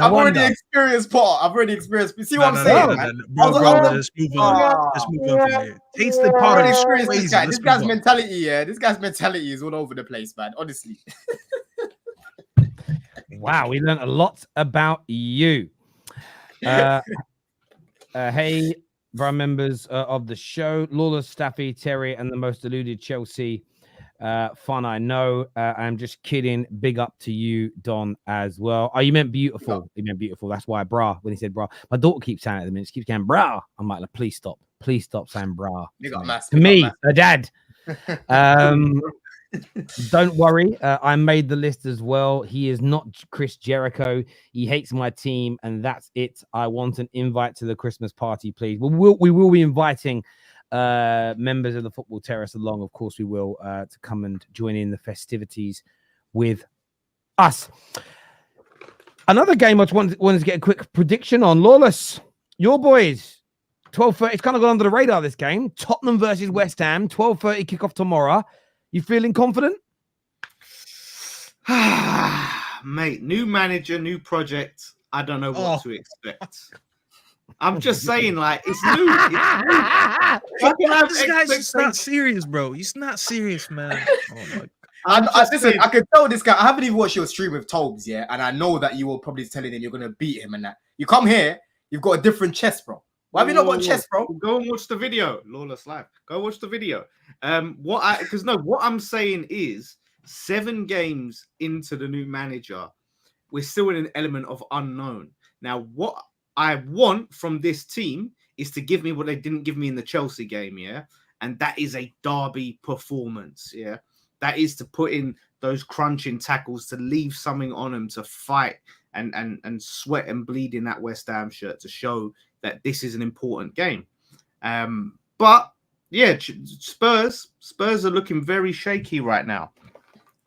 I've already experienced Potter. I've already experienced. You see what I'm saying, man? Bro, let's move on. Let's move on from here. Tasted I've Potter already is experienced crazy. this guy. Let's This guy's move on. mentality, yeah. This guy's mentality is all over the place, man. Honestly. wow, we learned a lot about you. Hey, Brown members of the show, Lawless, Staffy, Terry, and the most deluded Chelsea. Fun, I know. I'm just kidding. Big up to you, Don, as well. Oh, you meant beautiful. You meant beautiful. That's why, brah. When he said brah, my daughter keeps saying it at the minute. She keeps going, brah. I'm like, please stop. Please stop saying brah. To me, her dad. Don't worry. I made the list as well. He is not Chris Jericho. He hates my team, and that's it. I want an invite to the Christmas party, please. We will be inviting members of the Football Terrace along. Of course, we will to come and join in the festivities with us. Another game I just wanted to get a quick prediction on. Lawless, your boys, 12:30. It's kind of gone under the radar, this game. Tottenham versus West Ham, 12:30 kickoff tomorrow. You feeling confident? Mate, new manager, new project. I don't know what to expect. I'm just saying, like, it's new. This guy's just not serious, bro. He's not serious, man. Oh my Listen, I can tell this guy. I haven't even watched your stream with Tobes, yeah, and I know that you were probably telling him you're gonna beat him and that. You come here, you've got a different chest, bro. Why have you not got chest, bro? Go and watch the video, Lawless Live. Go watch the video. What I'm saying is 7 games into the new manager, we're still in an element of unknown. Now, what I want from this team is to give me what they didn't give me in the Chelsea game, yeah? And that is a derby performance, yeah? That is to put in those crunching tackles, to leave something on them, to fight and sweat and bleed in that West Ham shirt to show that this is an important game. But yeah, Spurs are looking very shaky right now.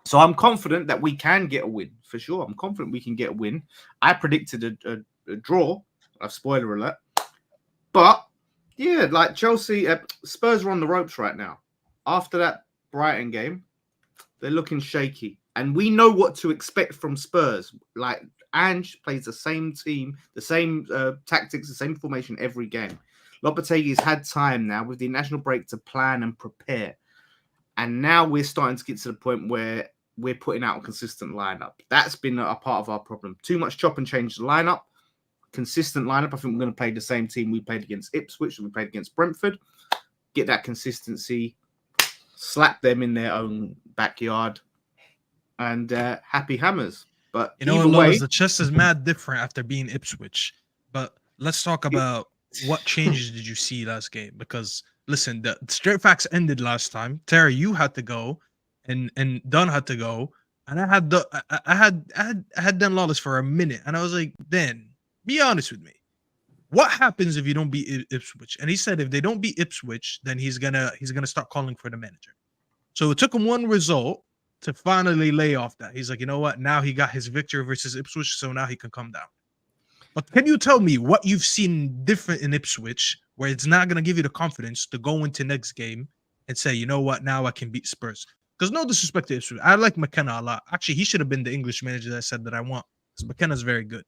So I'm confident that we can get a win for sure. I'm confident we can get a win. I predicted a draw, a spoiler alert. But yeah, like Chelsea, Spurs are on the ropes right now. After that Brighton game, they're looking shaky. And we know what to expect from Spurs. Like Ange plays the same team, the same tactics, the same formation every game. Lopetegui's had time now with the national break to plan and prepare. And now we're starting to get to the point where we're putting out a consistent lineup. That's been a part of our problem. Too much chop and change the lineup. Consistent lineup. I think we're going to play the same team we played against Ipswich and we played against Brentford. Get that consistency. Slap them in their own backyard. And happy hammers. But you know, either way, the chest is mad different after being Ipswich. But let's talk about what changes did you see last game? Because listen, the straight facts ended last time. Terry, you had to go, and Dunn had to go, and I had Dan Lawless for a minute, and I was like, Dan, be honest with me. What happens if you don't beat Ipswich? And he said if they don't beat Ipswich, then he's gonna start calling for the manager. So it took him one result to finally lay off that. He's like, you know what? Now he got his victory versus Ipswich, so now he can come down. But can you tell me what you've seen different in Ipswich where it's not going to give you the confidence to go into next game and say, you know what, now I can beat Spurs? Because no disrespect to Ipswich. I like McKenna a lot. Actually, he should have been the English manager that I said that I want. Because McKenna's very good.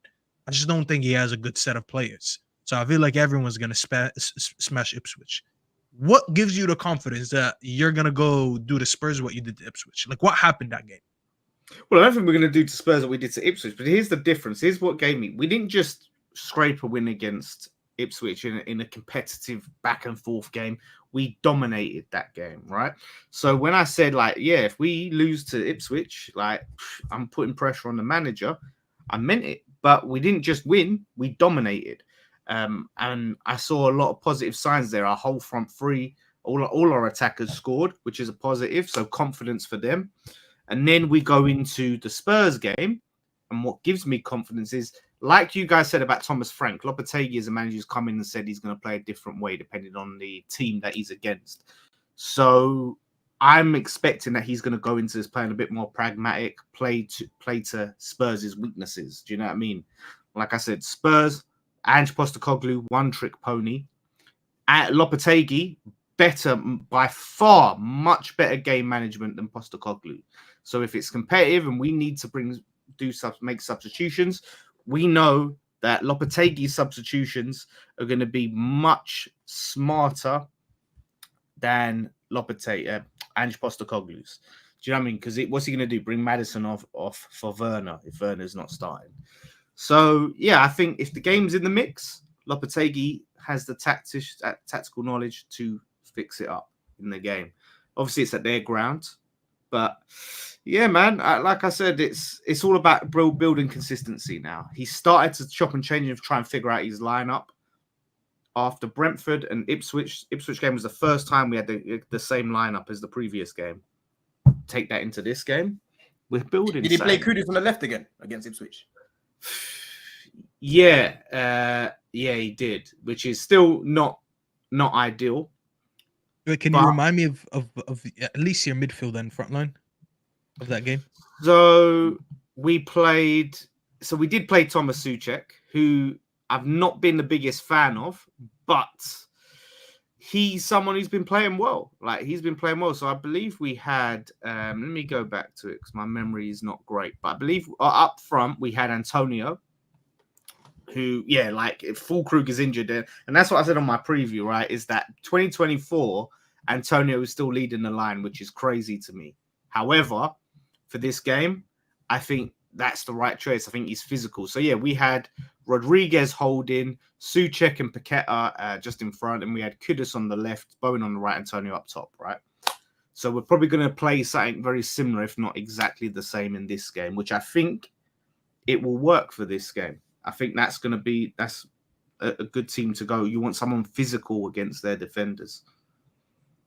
I just don't think he has a good set of players. So I feel like everyone's going to smash Ipswich. What gives you the confidence that you're going to go do to Spurs what you did to Ipswich? Like, what happened that game? Well, I don't think we're going to do to Spurs what we did to Ipswich, but here's the difference. Here's what gave me. We didn't just scrape a win against Ipswich in a competitive back and forth game. We dominated that game, right? So when I said, like, yeah, if we lose to Ipswich, like, I'm putting pressure on the manager, I meant it. But we didn't just win, we dominated. And I saw a lot of positive signs there. Our whole front three, all our attackers scored, which is a positive. So confidence for them. And then we go into the Spurs game. And what gives me confidence is, like you guys said about Thomas Frank, Lopetegui is a manager who's come in and said he's going to play a different way depending on the team that he's against. So I'm expecting that he's going to go into this playing a bit more pragmatic, play to Spurs' weaknesses. Do you know what I mean? Like I said, Spurs, Ange Postecoglou, one-trick pony. At Lopetegui, better, by far, much better game management than Postecoglou. So if it's competitive and we need to make substitutions, we know that Lopetegui's substitutions are going to be much smarter than Ange Postecoglou's. Do you know what I mean? Because what's he going to do? Bring Maddison off for Werner if Werner's not starting. So, yeah, I think if the game's in the mix, Lopetegui has the tactical knowledge to fix it up in the game. Obviously, it's at their ground. But, yeah, man, like I said, it's all about building consistency now. He started to chop and change and try and figure out his lineup. After Brentford and Ipswich game was the first time we had the same lineup as the previous game. Take that into this game. We're building. Did he play Kudus on the left again against Ipswich? Yeah, he did, which is still not ideal. Can you remind me of at least your midfield and front line of that game? So we did play Thomas Souček, who I've not been the biggest fan of, but he's someone who's been playing well. Like, he's been playing well. So I believe we had, let me go back to it because my memory is not great. But I believe up front we had Antonio, who, yeah, like Fulkrug is injured. And that's what I said on my preview, right? Is that 2024, Antonio is still leading the line, which is crazy to me. However, for this game, I think that's the right choice. I think he's physical. So, yeah, we had Rodriguez holding, Souček and Paqueta just in front, and we had Kudus on the left, Bowen on the right, Antonio up top, right? So we're probably going to play something very similar, if not exactly the same in this game, which I think it will work for this game. I think that's a good team to go. You want someone physical against their defenders.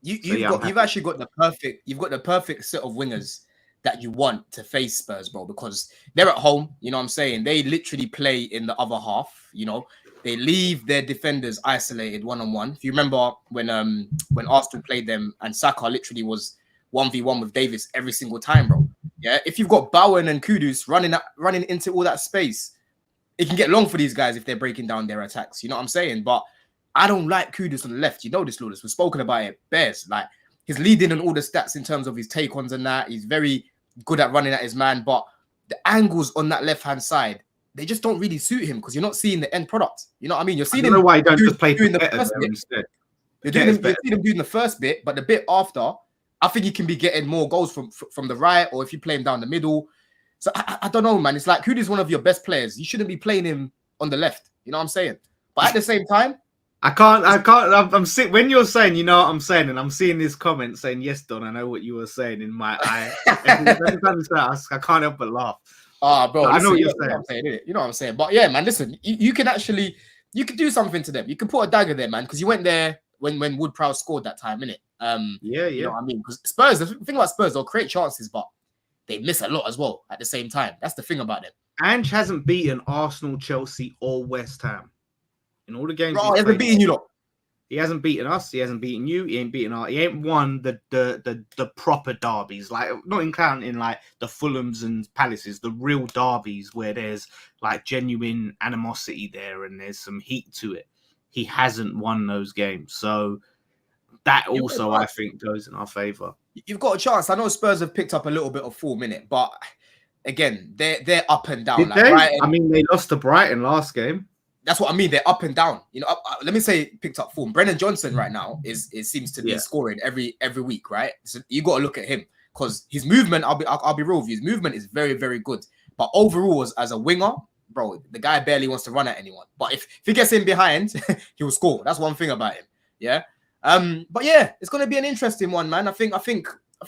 You've actually got the perfect set of wingers that you want to face Spurs, bro, because they're at home. You know what I'm saying? They literally play in the other half. You know, they leave their defenders isolated one-on-one. If you remember when Arsenal played them and Saka literally was 1v1 with Davis every single time, bro. Yeah, if you've got Bowen and Kudus running into all that space, it can get long for these guys if they're breaking down their attacks. You know what I'm saying? But I don't like Kudus on the left. You know this, Lawless. We've spoken about it. Bears, like, he's leading on all the stats in terms of his take-ons and that. He's very good at running at his man. But the angles on that left-hand side, they just don't really suit him because you're not seeing the end product. You know what I mean? You're seeing him why you don't just play doing the better first bit. instead. You're seeing him doing the first bit, but the bit after, I think he can be getting more goals from the right, or if you play him down the middle. So I don't know, man. It's like Kudus is one of your best players. You shouldn't be playing him on the left. You know what I'm saying? But at the same time, I can't. I'm sick when you're saying, you know what I'm saying, and I'm seeing this comment saying, "Yes, Don, I know what you were saying." In my eye, every time you say that, I can't help but laugh. Bro, I know what you're saying. You know what I'm saying? But yeah, man, listen, you can do something to them. You can put a dagger there, man, because you went there when Wood-Prowse scored that time, innit? You know what I mean? Because Spurs, the thing about Spurs, they'll create chances, but they miss a lot as well at the same time. That's the thing about them. Ange hasn't beaten Arsenal, Chelsea, or West Ham in all the games. Bro, he hasn't beaten you lot. He hasn't beaten us. He hasn't beaten you. He ain't beaten us. He ain't won the proper derbies, like not in counting like the Fulhams and Palaces, the real derbies where there's like genuine animosity there and there's some heat to it. He hasn't won those games, so that also I think goes in our favour. You've got a chance. I know Spurs have picked up a little bit of form in it, but again, they're up and down. Did like they? Brighton, I mean, they lost to Brighton last game. That's what I mean. They're up and down. You know, let me say picked up form. Brennan Johnson right now seems to be scoring every week, right? So you got to look at him because his movement. I'll be real with you. His movement is very, very good. But overall, as a winger, bro, the guy barely wants to run at anyone. But if he gets in behind, he will score. That's one thing about him. Yeah. But yeah, it's gonna be an interesting one, man. I think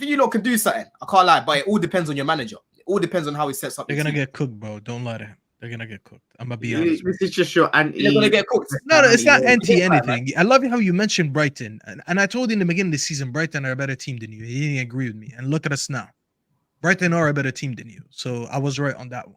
you lot can do something. I can't lie, but it all depends on your manager. It all depends on how he sets up. They're gonna get cooked, bro. Don't lie to him. They're gonna get cooked. I'm gonna be honest. This is just your anti. They're gonna get cooked. No, it's not anti anything. I love how you mentioned Brighton, and I told you in the beginning of the season, Brighton are a better team than you. He didn't agree with me, and look at us now. Brighton are a better team than you, so I was right on that one.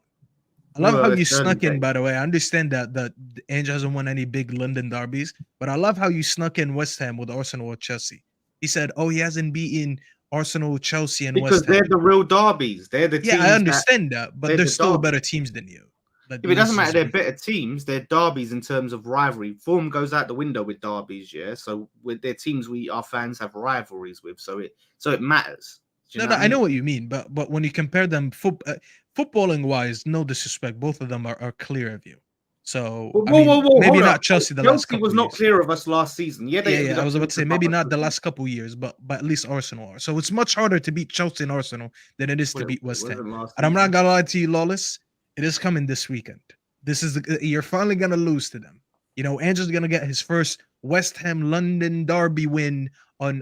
I love how you snuck in, by the way. I understand that Ange hasn't won any big London derbies, but I love how you snuck in West Ham with Arsenal or Chelsea. He said, "Oh, he hasn't beaten Arsenal, Chelsea, and West Ham." Because they're the real derbies. They're the teams. Yeah, I understand that, but they're still better teams than you. If it doesn't matter, they're better teams. They're derbies in terms of rivalry. Form goes out the window with derbies, yeah. So with their teams, our fans have rivalries with. So it matters. No, I know what you mean, but when you compare them footballing wise, no disrespect, both of them are clear of you. So maybe not Chelsea. Chelsea was not clear of us last season. Yeah, I was about to say maybe not the last couple years, but at least Arsenal are. So it's much harder to beat Chelsea and Arsenal than it is to beat West Ham. And I'm not gonna lie to you, Lawless. It is coming this weekend. This is you're finally gonna lose to them. You know, Angel's gonna get his first West Ham London derby win on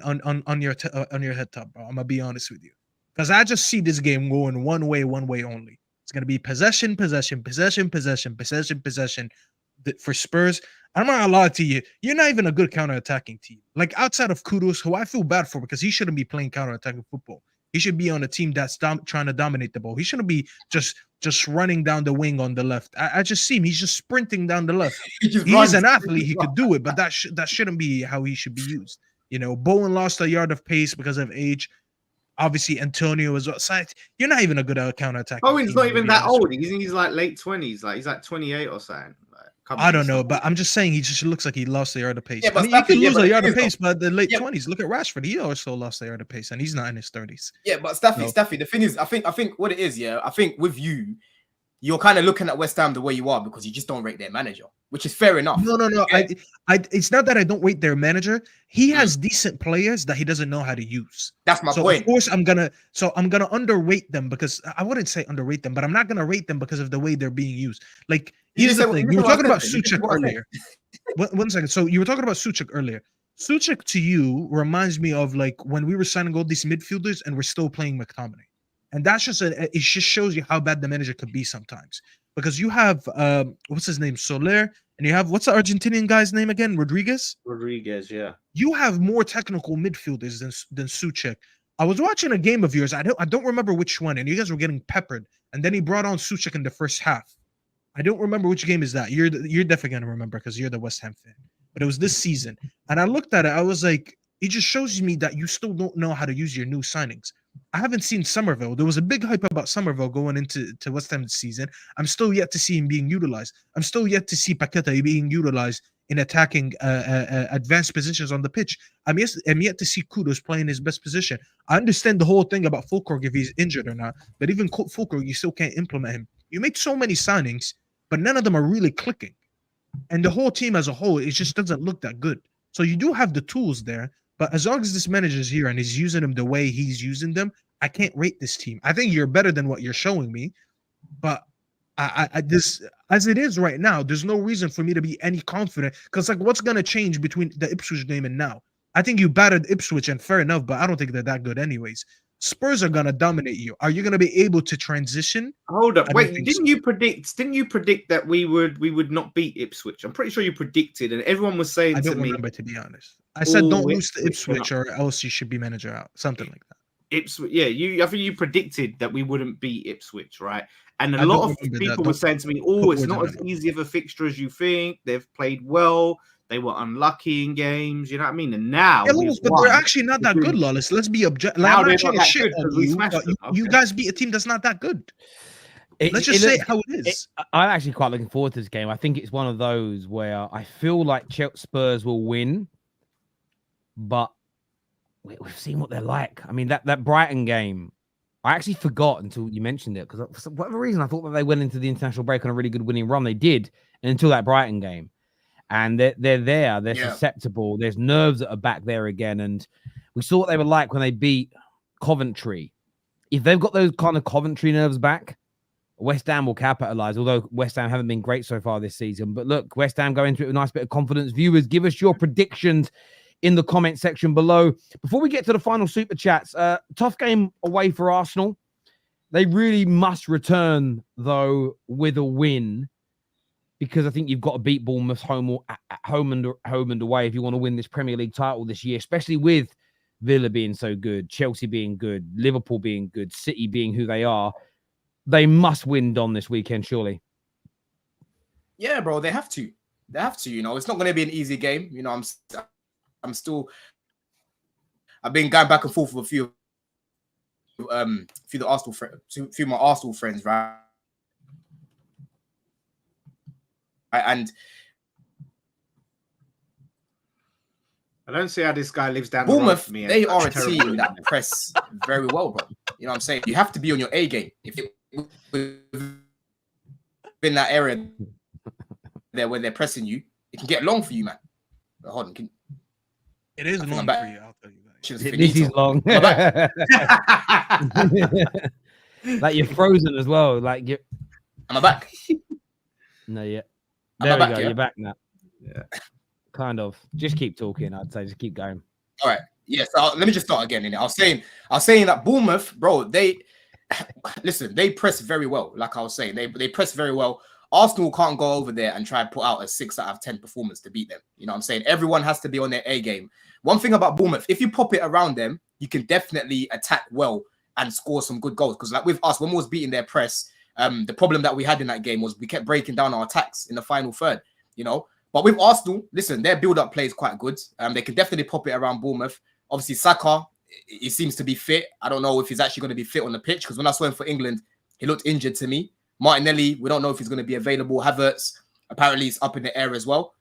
your head top, bro. I'm gonna be honest with you, because I just see this game going one way only. It's gonna be possession for Spurs. I'm not gonna lie to you. You're not even a good counter-attacking team. Like outside of Kudus, who I feel bad for because he shouldn't be playing counter-attacking football. He should be on a team that's trying to dominate the ball. He shouldn't be just running down the wing on the left. I just see him. He's just sprinting down the left. He's an athlete. He could do it, but that shouldn't be how he should be used. You know, Bowen lost a yard of pace because of age. Obviously, Antonio as well. So you're not even a good counter-attack. Bowen's not even that old. He's like late 20s. Like he's like 28 or something. I don't know, but I'm just saying he just looks like he lost a yard of pace. Yeah, but you can lose a yard of pace by the late 20s. Look at Rashford; he also lost a yard of pace, and he's not in his 30s. Yeah, but Staffy. The thing is, I think what it is, I think with you, you're kind of looking at West Ham the way you are because you just don't rate their manager, which is fair enough. No. Okay? It's not that I don't rate their manager. He has decent players that he doesn't know how to use. That's my point. Of course, I'm gonna underrate them because I wouldn't say underrate them, but I'm not gonna rate them because of the way they're being used. Like here's the thing: you were talking about Souček earlier. One second. So you were talking about Souček earlier. Souček to you reminds me of like when we were signing all these midfielders and we're still playing McTominay. And that's just it just shows you how bad the manager could be sometimes. because you have what's his name, Soler, and you have what's the Argentinian guy's name again, Rodriguez. Rodriguez, yeah. You have more technical midfielders than Suchek. I was watching a game of yours. I don't remember which one, and you guys were getting peppered. And then he brought on Suchek in the first half. I don't remember which game is that. You're definitely gonna remember because you're the West Ham fan. But it was this season, and I looked at it. I was like, it just shows me that you still don't know how to use your new signings. I haven't seen Somerville. There was a big hype about Somerville going into West Ham this season. I'm still yet to see him being utilized. I'm still yet to see Paqueta being utilized in attacking advanced positions on the pitch. I'm yet to see Kudos playing his best position. I understand the whole thing about Fulkrug if he's injured or not, but even Fulkrug, you still can't implement him. You make so many signings, but none of them are really clicking. And the whole team as a whole, it just doesn't look that good. So you do have the tools there, but as long as this manager is here and he's using them the way he's using them, I can't rate this team. I think you're better than what you're showing me, but this as it is right now, there's no reason for me to be any confident because like what's gonna change between the Ipswich game and now? I think you battered Ipswich and fair enough, but I don't think they're that good anyways. Spurs are gonna dominate you. Are you gonna be able to transition? Hold up, wait! Didn't so. you predict that we would not beat Ipswich? I'm pretty sure you predicted, and everyone was saying I to don't me, remember to be honest. I said don't lose to Ipswich Ipswich or else you should be manager out, something like that. Ipswich, yeah, I think you predicted that we wouldn't beat Ipswich, right? And a lot of people were saying to me, "Oh, it's not as easy of a fixture as you think. They've played well. They were unlucky in games. You know what I mean?" And now, yeah, but they're actually not that good, Lawless. Let's be objective. Like, I'm not trying to shit on you, but you guys beat a team that's not that good. Let's just say it how it is. I'm actually quite looking forward to this game. I think it's one of those where I feel like Spurs will win, but we've seen what they're like. I mean, that Brighton game, I actually forgot until you mentioned it because for whatever reason I thought that they went into the international break on a really good winning run. They did until that Brighton game, and they're there. They're susceptible. There's nerves that are back there again, and we saw what they were like when they beat Coventry. If they've got those kind of Coventry nerves back, West Ham will capitalize. Although West Ham haven't been great so far this season, but look, West Ham go into it with a nice bit of confidence. Viewers, give us your predictions in the comment section below. Before we get to the final super chats, tough game away for Arsenal. They really must return though with a win because I think you've got to beat Bournemouth home and away if you want to win this Premier League title this year, especially with Villa being so good, Chelsea being good, Liverpool being good, City being who they are. They must win Don this weekend, surely. Yeah, bro, they have to. They have to. You know, it's not going to be an easy game. You know, I've been going back and forth with a few of my Arsenal friends, right? And I don't see how this guy lives down Bournemouth, the road from me. they are a team that press very well, bro. You know what I'm saying? You have to be on your A game. If you've been that area there where they're pressing you, it can get long for you, man. But hold on, it is long for you, I'll tell you that. This is long. Like you're frozen as well. Like you. Am I back? No, yeah. There we go. Yeah? You're back now. Yeah. Kind of. Just keep talking. I'd say just keep going. All right. Yeah. So let me just start again. I was saying that Bournemouth, bro. They press very well. Like I was saying, they press very well. Arsenal can't go over there and try and put out a 6 out of 10 performance to beat them. You know what I'm saying? Everyone has to be on their A game. One thing about Bournemouth, if you pop it around them, you can definitely attack well and score some good goals. Because like with us, when we was beating their press, the problem that we had in that game was we kept breaking down our attacks in the final third, you know. But with Arsenal, listen, their build-up play is quite good. They can definitely pop it around Bournemouth. Obviously, Saka, he seems to be fit. I don't know if he's actually going to be fit on the pitch because when I saw him for England, he looked injured to me. Martinelli, we don't know if he's going to be available. Havertz, apparently, is up in the air as well.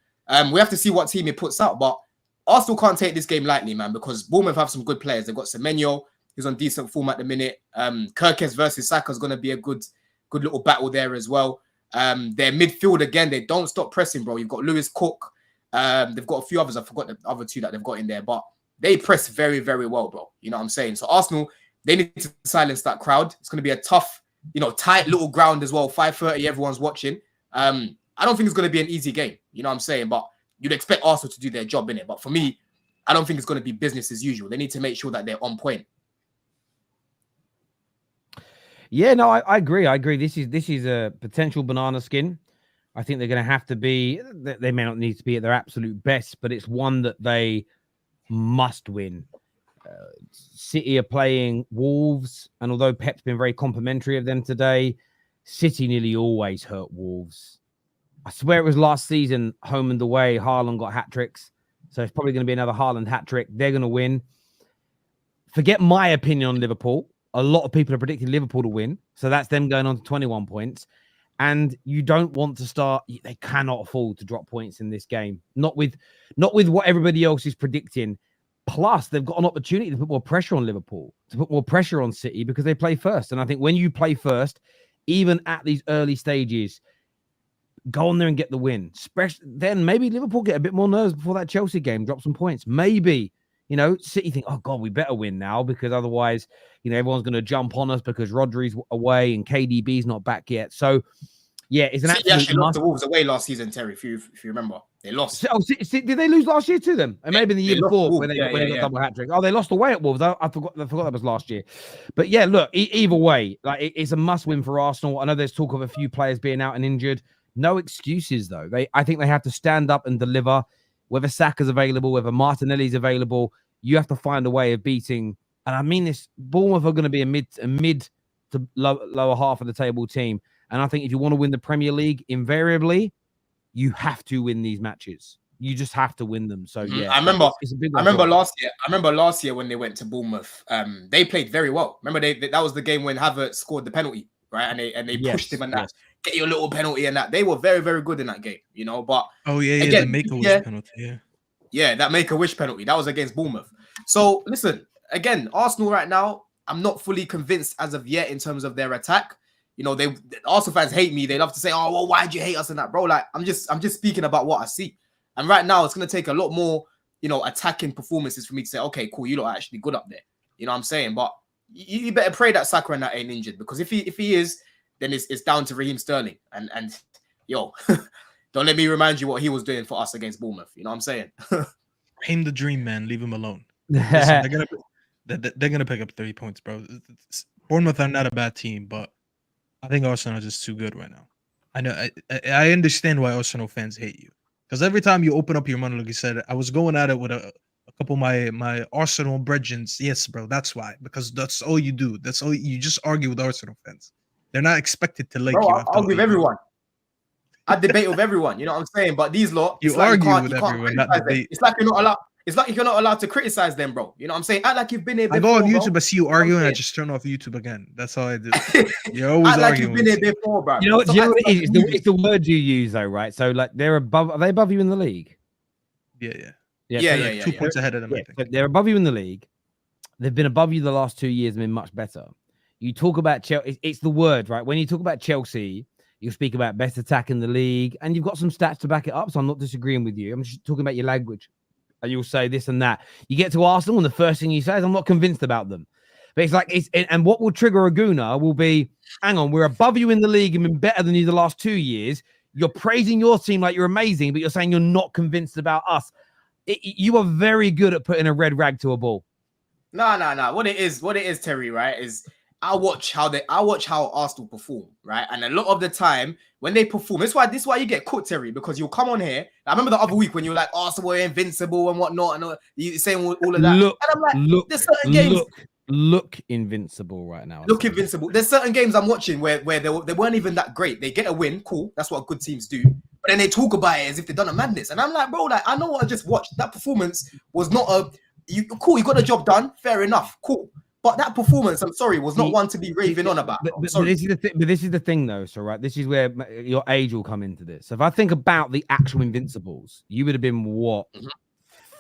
We have to see what team he puts out. But Arsenal can't take this game lightly, man, because Bournemouth have some good players. They've got Semenyo, who's on decent form at the minute. Kirkes versus Saka is going to be a good little battle there as well. Their midfield, again, they don't stop pressing, bro. You've got Lewis Cook. They've got a few others. I forgot the other two that they've got in there. But they press very, very well, bro. You know what I'm saying? So Arsenal, they need to silence that crowd. It's going to be a tough, tight little ground as well. 5:30, everyone's watching. I don't think it's going to be an easy game. You know what I'm saying? But you'd expect Arsenal to do their job in it. But for me, I don't think it's going to be business as usual. They need to make sure that they're on point. Yeah, no, I agree. I agree. This is a potential banana skin. I think they're going to have to be. They may not need to be at their absolute best, but it's one that they must win. City are playing Wolves, and although Pep's been very complimentary of them today, City nearly always hurt Wolves. I swear it was last season, home and away, Haaland got hat tricks. So it's probably going to be another Haaland hat trick. They're going to win. Forget my opinion on Liverpool. A lot of people are predicting Liverpool to win. So that's them going on to 21 points. And you don't want to start. They cannot afford to drop points in this game. Not with what everybody else is predicting. Plus, they've got an opportunity to put more pressure on Liverpool, to put more pressure on City because they play first. And I think when you play first, even at these early stages, go on there and get the win. Then maybe Liverpool get a bit more nerves before that Chelsea game, drop some points. Maybe, City think, oh, God, we better win now because otherwise, everyone's going to jump on us because Rodri's away and KDB's not back yet. So, yeah, it's an City absolute actually lost the Wolves away last season, Terry, if you remember. They lost. Oh, did they lose last year to them? It may have been the year before when they got double hat trick. Oh, they lost away at Wolves. I forgot that was last year. But yeah, look, either way, like it's a must win for Arsenal. I know there's talk of a few players being out and injured. No excuses though. I think they have to stand up and deliver. Whether Saka's available, whether Martinelli's available, you have to find a way of beating. And I mean this, Bournemouth are going to be a mid to lower half of the table team. And I think if you want to win the Premier League, invariably, you have to win these matches. You just have to win them. So yeah, I remember. It's a big I remember last year. I remember last year when they went to Bournemouth. They played very well. Remember that was the game when Havertz scored the penalty, right? And they pushed him and that. Get your little penalty and that. They were very, very good in that game, But the Make-A-Wish penalty, yeah, that Make-A-Wish penalty that was against Bournemouth. So listen, again, Arsenal right now, I'm not fully convinced as of yet in terms of their attack. Arsenal fans hate me. They love to say, "Oh, well, why'd you hate us?" and that, bro. Like, I'm just speaking about what I see. And right now, it's gonna take a lot more, attacking performances for me to say, "Okay, cool, you lot are actually good up there." You know what I'm saying? But you better pray that Saka and that ain't injured because if he is, then it's down to Raheem Sterling. And don't let me remind you what he was doing for us against Bournemouth. You know what I'm saying? Raheem the dream man, leave him alone. Listen, they're gonna pick up 30 points, bro. Bournemouth are not a bad team, but I think Arsenal is just too good right now. I know. I understand why Arsenal fans hate you because every time you open up your monologue, you said I was going at it with a couple of my Arsenal brethren. Yes, bro, that's why. Because that's all you do. That's all you just argue with Arsenal fans. They're not expected to like you. I'll argue with everyone. I debate with everyone. You know what I'm saying? But these lot, you argue with everyone, not debate. It's like you're not allowed. It's like you're not allowed to criticize them, bro. You know what I'm saying? Act like you've been here before. I go on YouTube, I see you arguing, I just turn off YouTube again. That's all I do. You're always act like arguing. You've been here before, bro. You know what it is? It's the word you use, though, right? So, like, are they above you in the league? Yeah. 2 points ahead of them. I think. They're above you in the league. They've been above you the last 2 years and been much better. You talk about Chelsea. It's the word, right? When you talk about Chelsea, you speak about best attack in the league, and you've got some stats to back it up. So I'm not disagreeing with you. I'm just talking about your language. And you'll say this and that. You get to Arsenal, and the first thing you say is, I'm not convinced about them. But it's like, and what will trigger a Guna will be, hang on, we're above you in the league and been better than you the last 2 years. You're praising your team like you're amazing, but you're saying you're not convinced about us. You are very good at putting a red rag to a ball. No. What it is, Terry, right, is I watch how Arsenal perform, right? And a lot of the time when they perform, this is why you get cooked, Terry, because you'll come on here. I remember the other week when you were like, Arsenal were invincible and whatnot, and you saying all of that. And I'm like, there's certain games. Look invincible right now. Look invincible. There's certain games I'm watching where they weren't even that great. They get a win, cool. That's what good teams do. But then they talk about it as if they've done a madness. And I'm like, bro, like I know what I just watched. That performance was not you got the job done. Fair enough, cool. But that performance, I'm sorry, was not one to be raving on about. But this is the thing, though. So, right, this is where your age will come into this. So if I think about the actual Invincibles, you would have been what,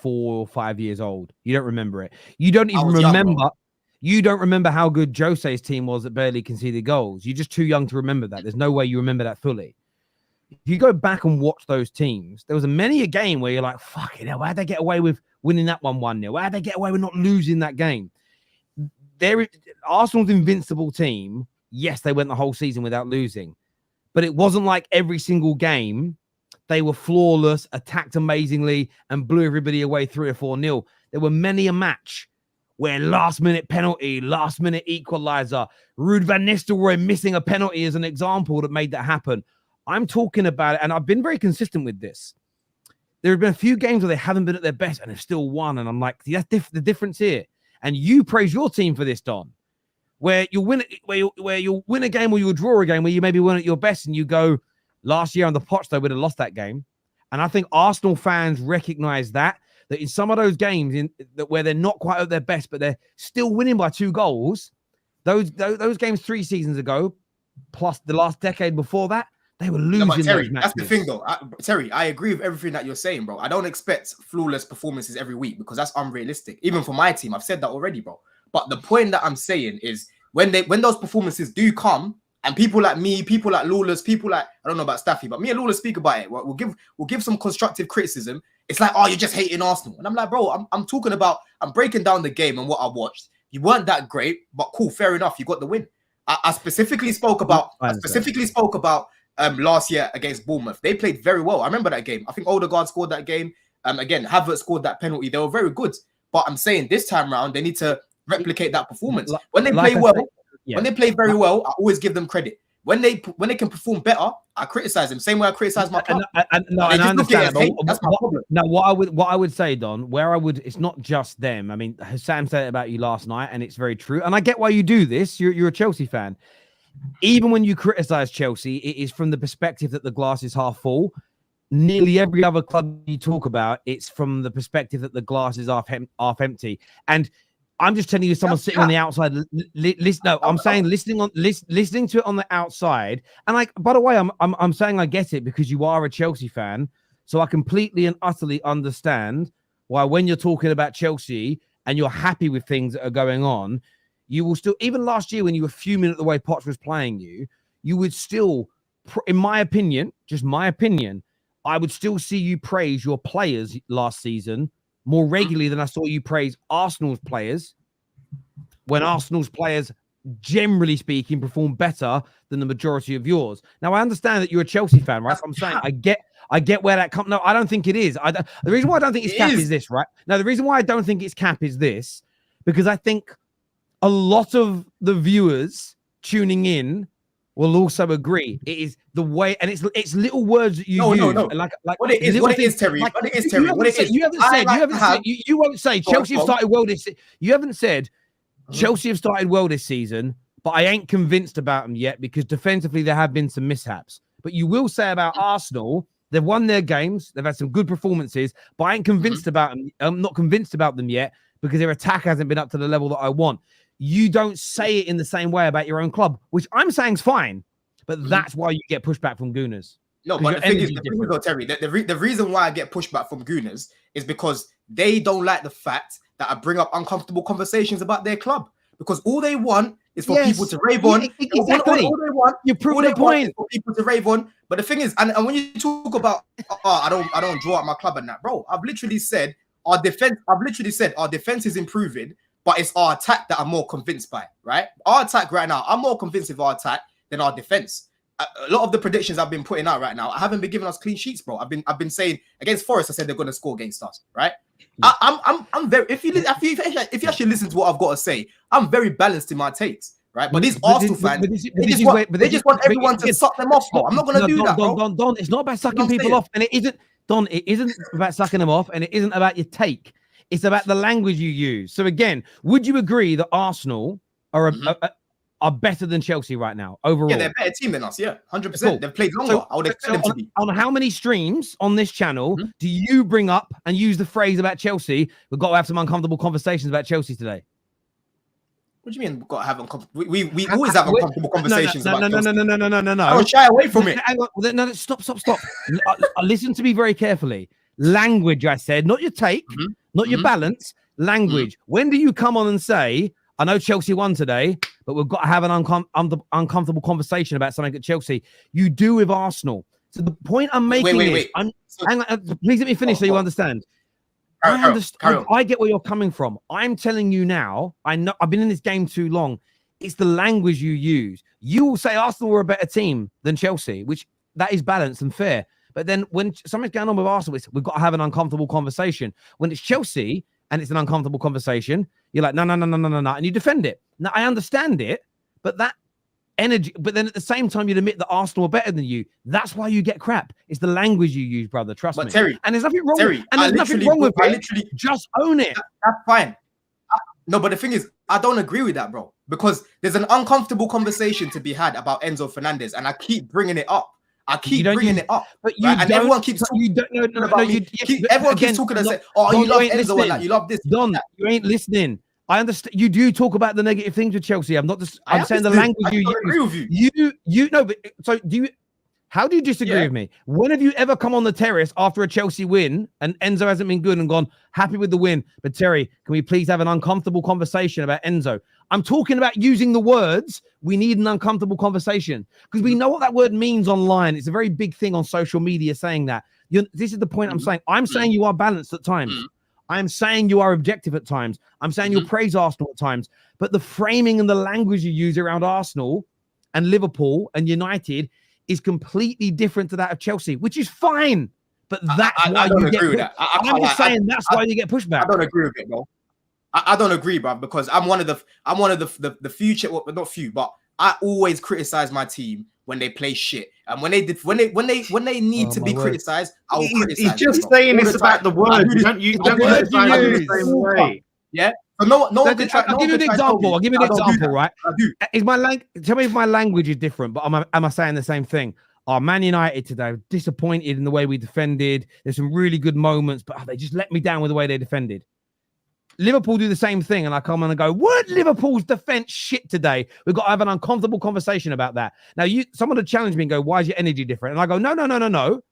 4 or 5 years old. You don't remember it. You don't even remember. You don't remember how good Jose's team was that barely conceded goals. You're just too young to remember that. There's no way you remember that fully. If you go back and watch those teams, there was many a game where you're like, fucking hell, why'd they get away with winning that 1-0? Why'd they get away with not losing that game? Arsenal's invincible team, yes, they went the whole season without losing, but it wasn't like every single game they were flawless, attacked amazingly, and blew everybody away 3 or 4-0. There were many a match where last-minute penalty, last-minute equalizer, Ruud van Nistelrooy missing a penalty is an example that made that happen. I'm talking about it, and I've been very consistent with this. There have been a few games where they haven't been at their best and they've still won, and I'm like, that's the difference here. And you praise your team for this, Don, where you'll win a game or you'll draw a game where you maybe weren't at your best, and you go, last year on the Poch, they would have lost that game. And I think Arsenal fans recognize that in some of those games where they're not quite at their best, but they're still winning by 2 goals, those games 3 seasons ago, plus the last decade before that, they were losing. No, Terry, those matches. that's the thing, though. Terry, I agree with everything that you're saying, bro. I don't expect flawless performances every week because that's unrealistic. Even for my team, I've said that already, bro. But the point that I'm saying is when those performances do come, and people like me, people like Lawless, people like, I don't know about Staffy, but me and Lawless speak about it. We'll give some constructive criticism. It's like, oh, you're just hating Arsenal. And I'm like, bro, I'm talking about, I'm breaking down the game and what I watched. You weren't that great, but cool, fair enough. You got the win. I specifically spoke about last year against Bournemouth. They played very well. I remember that game. I think Odegaard scored that game. Again, Havertz scored that penalty. They were very good. But I'm saying this time around, they need to replicate that performance. When they play well, when they play very well, I always give them credit. When they can perform better, I criticize them. Same way I criticize my club. I understand. That's my problem. No, what I would say, Don, it's not just them. I mean, Sam said it about you last night, and it's very true. And I get why you do this. You're a Chelsea fan. Even when you criticize Chelsea, it is from the perspective that the glass is half full. Nearly every other club you talk about, it's from the perspective that the glass is half empty. And I'm just telling you, someone sitting on the outside. I'm saying listening to it on the outside. And like, by the way, I'm saying I get it because you are a Chelsea fan, so I completely and utterly understand why when you're talking about Chelsea and you're happy with things that are going on, you will still, even last year when you were fuming at the way Poch was playing you would still, in my opinion, just my opinion, I would still see you praise your players last season more regularly than I saw you praise Arsenal's players, when Arsenal's players, generally speaking, perform better than the majority of yours. Now, I understand that you're a Chelsea fan, right? So I'm saying I get where that comes. No, I don't think it is. The reason why I don't think it's cap is this, right? Now, the reason why I don't think it's cap is this, because I think a lot of the viewers tuning in will also agree. It is the way, and it's little words that you use. No. Like what it is, Terry. Like, what it is, Terry. You won't say Chelsea have started well this. You haven't said Chelsea have started well this season, but I ain't convinced about them yet because defensively there have been some mishaps. But you will say about Arsenal, they've won their games, they've had some good performances, but I ain't convinced about them. I'm not convinced about them yet because their attack hasn't been up to the level that I want. You don't say it in the same way about your own club, which I'm saying is fine, but that's why you get pushback from Gooners. No, but the thing is, Terry, the reason why I get pushback from Gooners is because they don't like the fact that I bring up uncomfortable conversations about their club. Because all they want is for people to rave on. Exactly. All they want, you prove the point. For people to rave on. But the thing is, and when you talk about, I don't draw out my club and that, bro. I've literally said our defense is improving. But it's our attack that I'm more convinced by, right? Our attack right now, I'm more convinced of our attack than our defense. A lot of the predictions I've been putting out right now, I haven't been giving us clean sheets, bro. I've been saying against Forest, I said they're going to score against us, right? I'm very. If you actually listen to what I've got to say, I'm very balanced in my takes, right? But these Arsenal fans, they just want everyone to suck them off, bro. I'm not going to do that, bro. Don, it's not about sucking people off, and it isn't. Don, it isn't about sucking them off, and it isn't about your take. It's about the language you use. So again, would you agree that Arsenal are better than Chelsea right now overall? Yeah, they're a better team than us. Yeah, 100%. Cool. They've played longer. I would expect them to be. On how many streams on this channel do you bring up and use the phrase about Chelsea? We've got to have some uncomfortable conversations about Chelsea today. What do you mean we've got to have uncomfortable? We always have uncomfortable conversations about Chelsea. No. I would shy away from it. No, stop. Listen to me very carefully. Language, I said, not your take, not your balance, language. When do you come on and say, I know Chelsea won today, but we've got to have an uncomfortable conversation about something at Chelsea? You do with Arsenal. So the point I'm making is, please let me finish so you understand. I get where you're coming from. I'm telling you now, I know I've been in this game too long. It's the language you use. You will say Arsenal were a better team than Chelsea, which that is balanced and fair. But then when something's going on with Arsenal, we've got to have an uncomfortable conversation. When it's Chelsea and it's an uncomfortable conversation, You're like, no, and you defend it. Now I understand it, but that energy, but then at the same time, you'd admit that Arsenal are better than you. That's why you get crap. It's the language you use, brother. Trust me. Terry, and there's nothing wrong. Terry, And there's nothing wrong with it. Just own it. That's fine. No, but the thing is, I don't agree with that, bro. Because there's an uncomfortable conversation to be had about Enzo Fernandez, and I keep bringing it up. But you right? And everyone keeps talking. You don't know about me. Everyone keeps talking and say, "Oh, you love Enzo and that. You love this." Don, you ain't listening. I understand. You do talk about the negative things with Chelsea. I'm not just. I'm saying the language you use. Agree with you. You know. But so do you? How do you disagree with me? When have you ever come on the terrace after a Chelsea win and Enzo hasn't been good and gone happy with the win? But Terry, can we please have an uncomfortable conversation about Enzo? I'm talking about using the words. We need an uncomfortable conversation because we know what that word means online. It's a very big thing on social media saying that. This is the point I'm saying. I'm saying you are balanced at times. I'm saying you are objective at times. I'm saying you'll praise Arsenal at times. But the framing and the language you use around Arsenal and Liverpool and United is completely different to that of Chelsea, which is fine. But that's why you get. I'm just saying that's why you get pushback. I don't agree with it, bro. I don't agree, bro, because I'm one of the future, well, not few, but I always criticize my team when they play shit, and when they need to be criticized, I will criticize. He's just saying it's about the words. You don't criticize in the same way. Yeah. So no one can try. I'll give you an example. Right? Tell me if my language is different, but am I saying the same thing? Man United today, disappointed in the way we defended. There's some really good moments, but they just let me down with the way they defended. Liverpool do the same thing, and I come on and go, "What? Liverpool's defense shit today." We've got to have an uncomfortable conversation about that. Now, someone would challenge me and go, "Why is your energy different?" And I go, "No.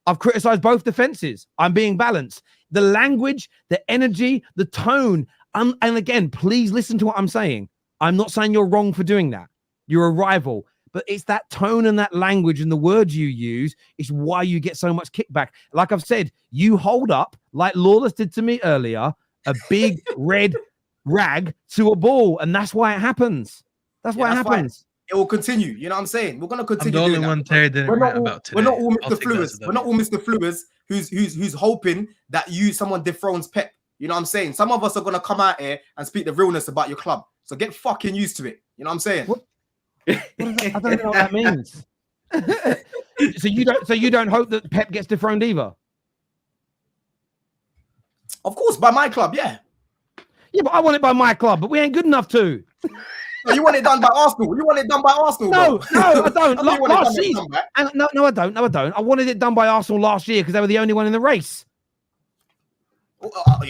I've criticized both defenses. I'm being balanced. The language, the energy, the tone." And again, please listen to what I'm saying. I'm not saying you're wrong for doing that. You're a rival. But it's that tone and that language and the words you use is why you get so much kickback. Like I've said, you hold up, like Lawless did to me earlier, a big red rag to a ball. And that's why it happens. That's why it happens. It will continue. You know what I'm saying? We're going to continue. I'm the only one Terry didn't write about today. We're not all Mr. Flewers. We're not all Mr. Flewers who's hoping that someone dethrones Pep. You know what I'm saying? Some of us are going to come out here and speak the realness about your club. So get fucking used to it. You know what I'm saying? I don't know what that means. So you don't hope that Pep gets dethroned either? Of course, by my club, yeah. Yeah, but I want it by my club, but we ain't good enough to. No, you want it done by Arsenal. You want it done by Arsenal. No, I don't. Last season. No, I don't. I wanted it done by Arsenal last year because they were the only one in the race.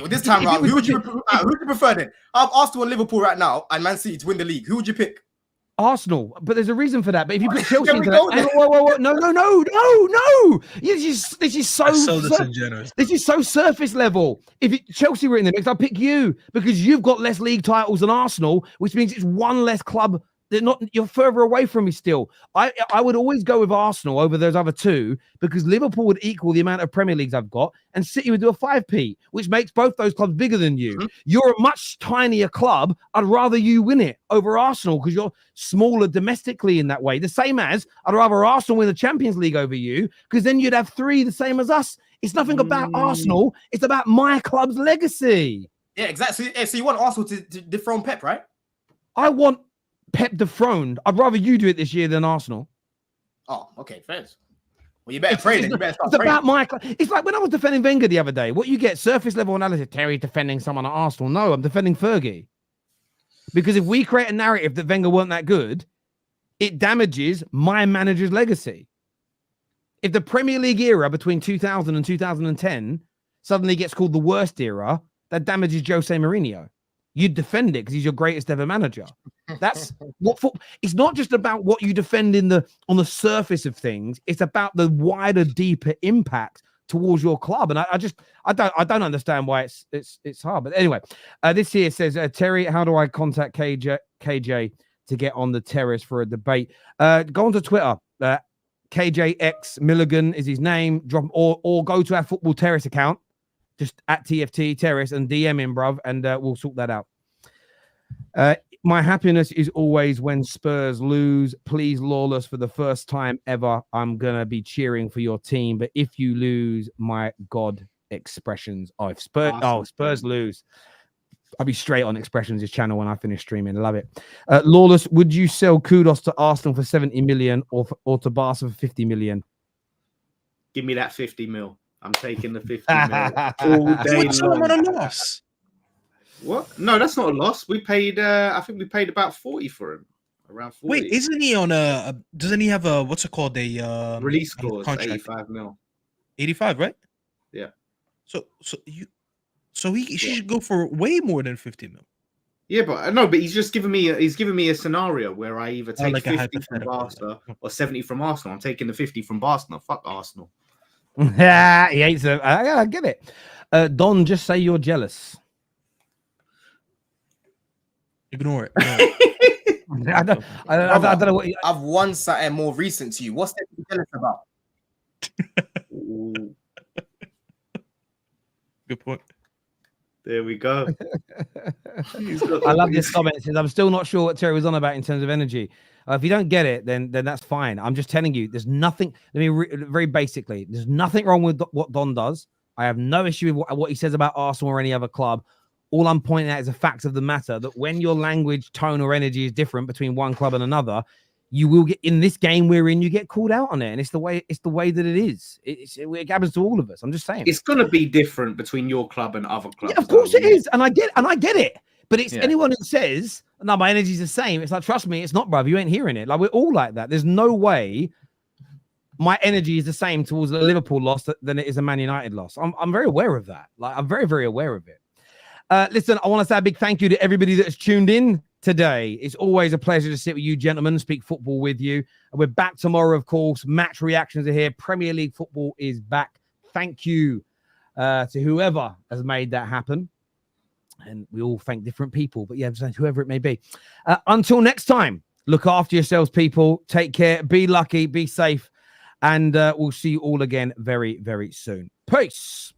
This time round, who would you prefer then? Arsenal and Liverpool right now, and Man City to win the league. Who would you pick? Arsenal, but there's a reason for that. But if you put Chelsea into that, whoa, no, this is so disingenuous. This is so surface level. If Chelsea were in the mix, I'd pick you because you've got less league titles than Arsenal, which means it's one less club. You're further away from me still. I would always go with Arsenal over those other two because Liverpool would equal the amount of Premier Leagues I've got and City would do a 5p, which makes both those clubs bigger than you. Mm-hmm. You're a much tinier club. I'd rather you win it over Arsenal because you're smaller domestically in that way. The same as I'd rather Arsenal win the Champions League over you because then you'd have 3 the same as us. It's nothing about Arsenal. It's about my club's legacy. Yeah, exactly. So you want Arsenal to dethrone Pep, right? I want Pep dethroned. I'd rather you do it this year than Arsenal. Oh, okay, fair. Well, you better pray then. You better start it's praying. About my. It's like when I was defending Wenger the other day. What you get surface level analysis. Terry defending someone at Arsenal. No, I'm defending Fergie. Because if we create a narrative that Wenger weren't that good, it damages my manager's legacy. If the Premier League era between 2000 and 2010 suddenly gets called the worst era, that damages Jose Mourinho. You'd defend it because he's your greatest ever manager. That's what it's not just about what you defend on the surface of things. It's about the wider, deeper impact towards your club. And I don't understand why it's hard. But anyway, this here says, Terry, how do I contact KJ to get on the terrace for a debate? Go onto Twitter. KJX Milligan is his name. Drop or go to our Football Terrace account. Just at TFT Terrace and DM him, bruv, and we'll sort that out. My happiness is always when Spurs lose. Please, Lawless, for the first time ever, I'm going to be cheering for your team. But if you lose, my God, expressions. If Spurs lose. I'll be straight on Expressions' channel when I finish streaming. I love it. Lawless, would you sell Kudos to Arsenal for 70 million or to Barca for 50 million? Give me that 50 mil. I'm taking the 50 mil all You day would sell him long. at a loss. What? No, that's not a loss. We paid. I think we paid about 40 for him. Around 40. Wait, isn't he on doesn't he have a what's it called, a Release clause? contract? 85 mil. 85, right? Yeah. So he should go for way more than 50 mil. Yeah, but no, but he's just giving me a scenario where I either take like a 50 from Barca or 70 from Arsenal. I'm taking the 50 from Barca. Fuck Arsenal. Yeah, he hates it. I get it. Don, just say you're jealous. Ignore it. I don't know what. I've won something more recent to you. What's that you're jealous about? Good point. There we go. I love this comment. It says, I'm still not sure what Terry was on about in terms of energy. If you don't get it, then that's fine. I'm just telling you, there's nothing. Let me very basically, there's nothing wrong with what Don does. I have no issue with what he says about Arsenal or any other club. All I'm pointing out is the facts of the matter, that when your language, tone, or energy is different between one club and another, you will get, in this game we're in, you get called out on it, and it's the way that it is. It happens to all of us. I'm just saying it's going to be different between your club and other clubs. Yeah, of course it is, and I get it. But it's anyone who says, "No, my energy's the same." It's like, trust me, it's not, bruv. You ain't hearing it. Like, we're all like that. There's no way my energy is the same towards a Liverpool loss than it is a Man United loss. I'm very aware of that. Like, I'm very, very aware of it. Listen, I want to say a big thank you to everybody that's tuned in today. It's always a pleasure to sit with you, gentlemen, speak football with you. And we're back tomorrow, of course. Match reactions are here. Premier League football is back. Thank you to whoever has made that happen. And we all thank different people, but yeah, whoever it may be. Until next time, look after yourselves, people. Take care. Be lucky. Be safe. And we'll see you all again very, very soon. Peace.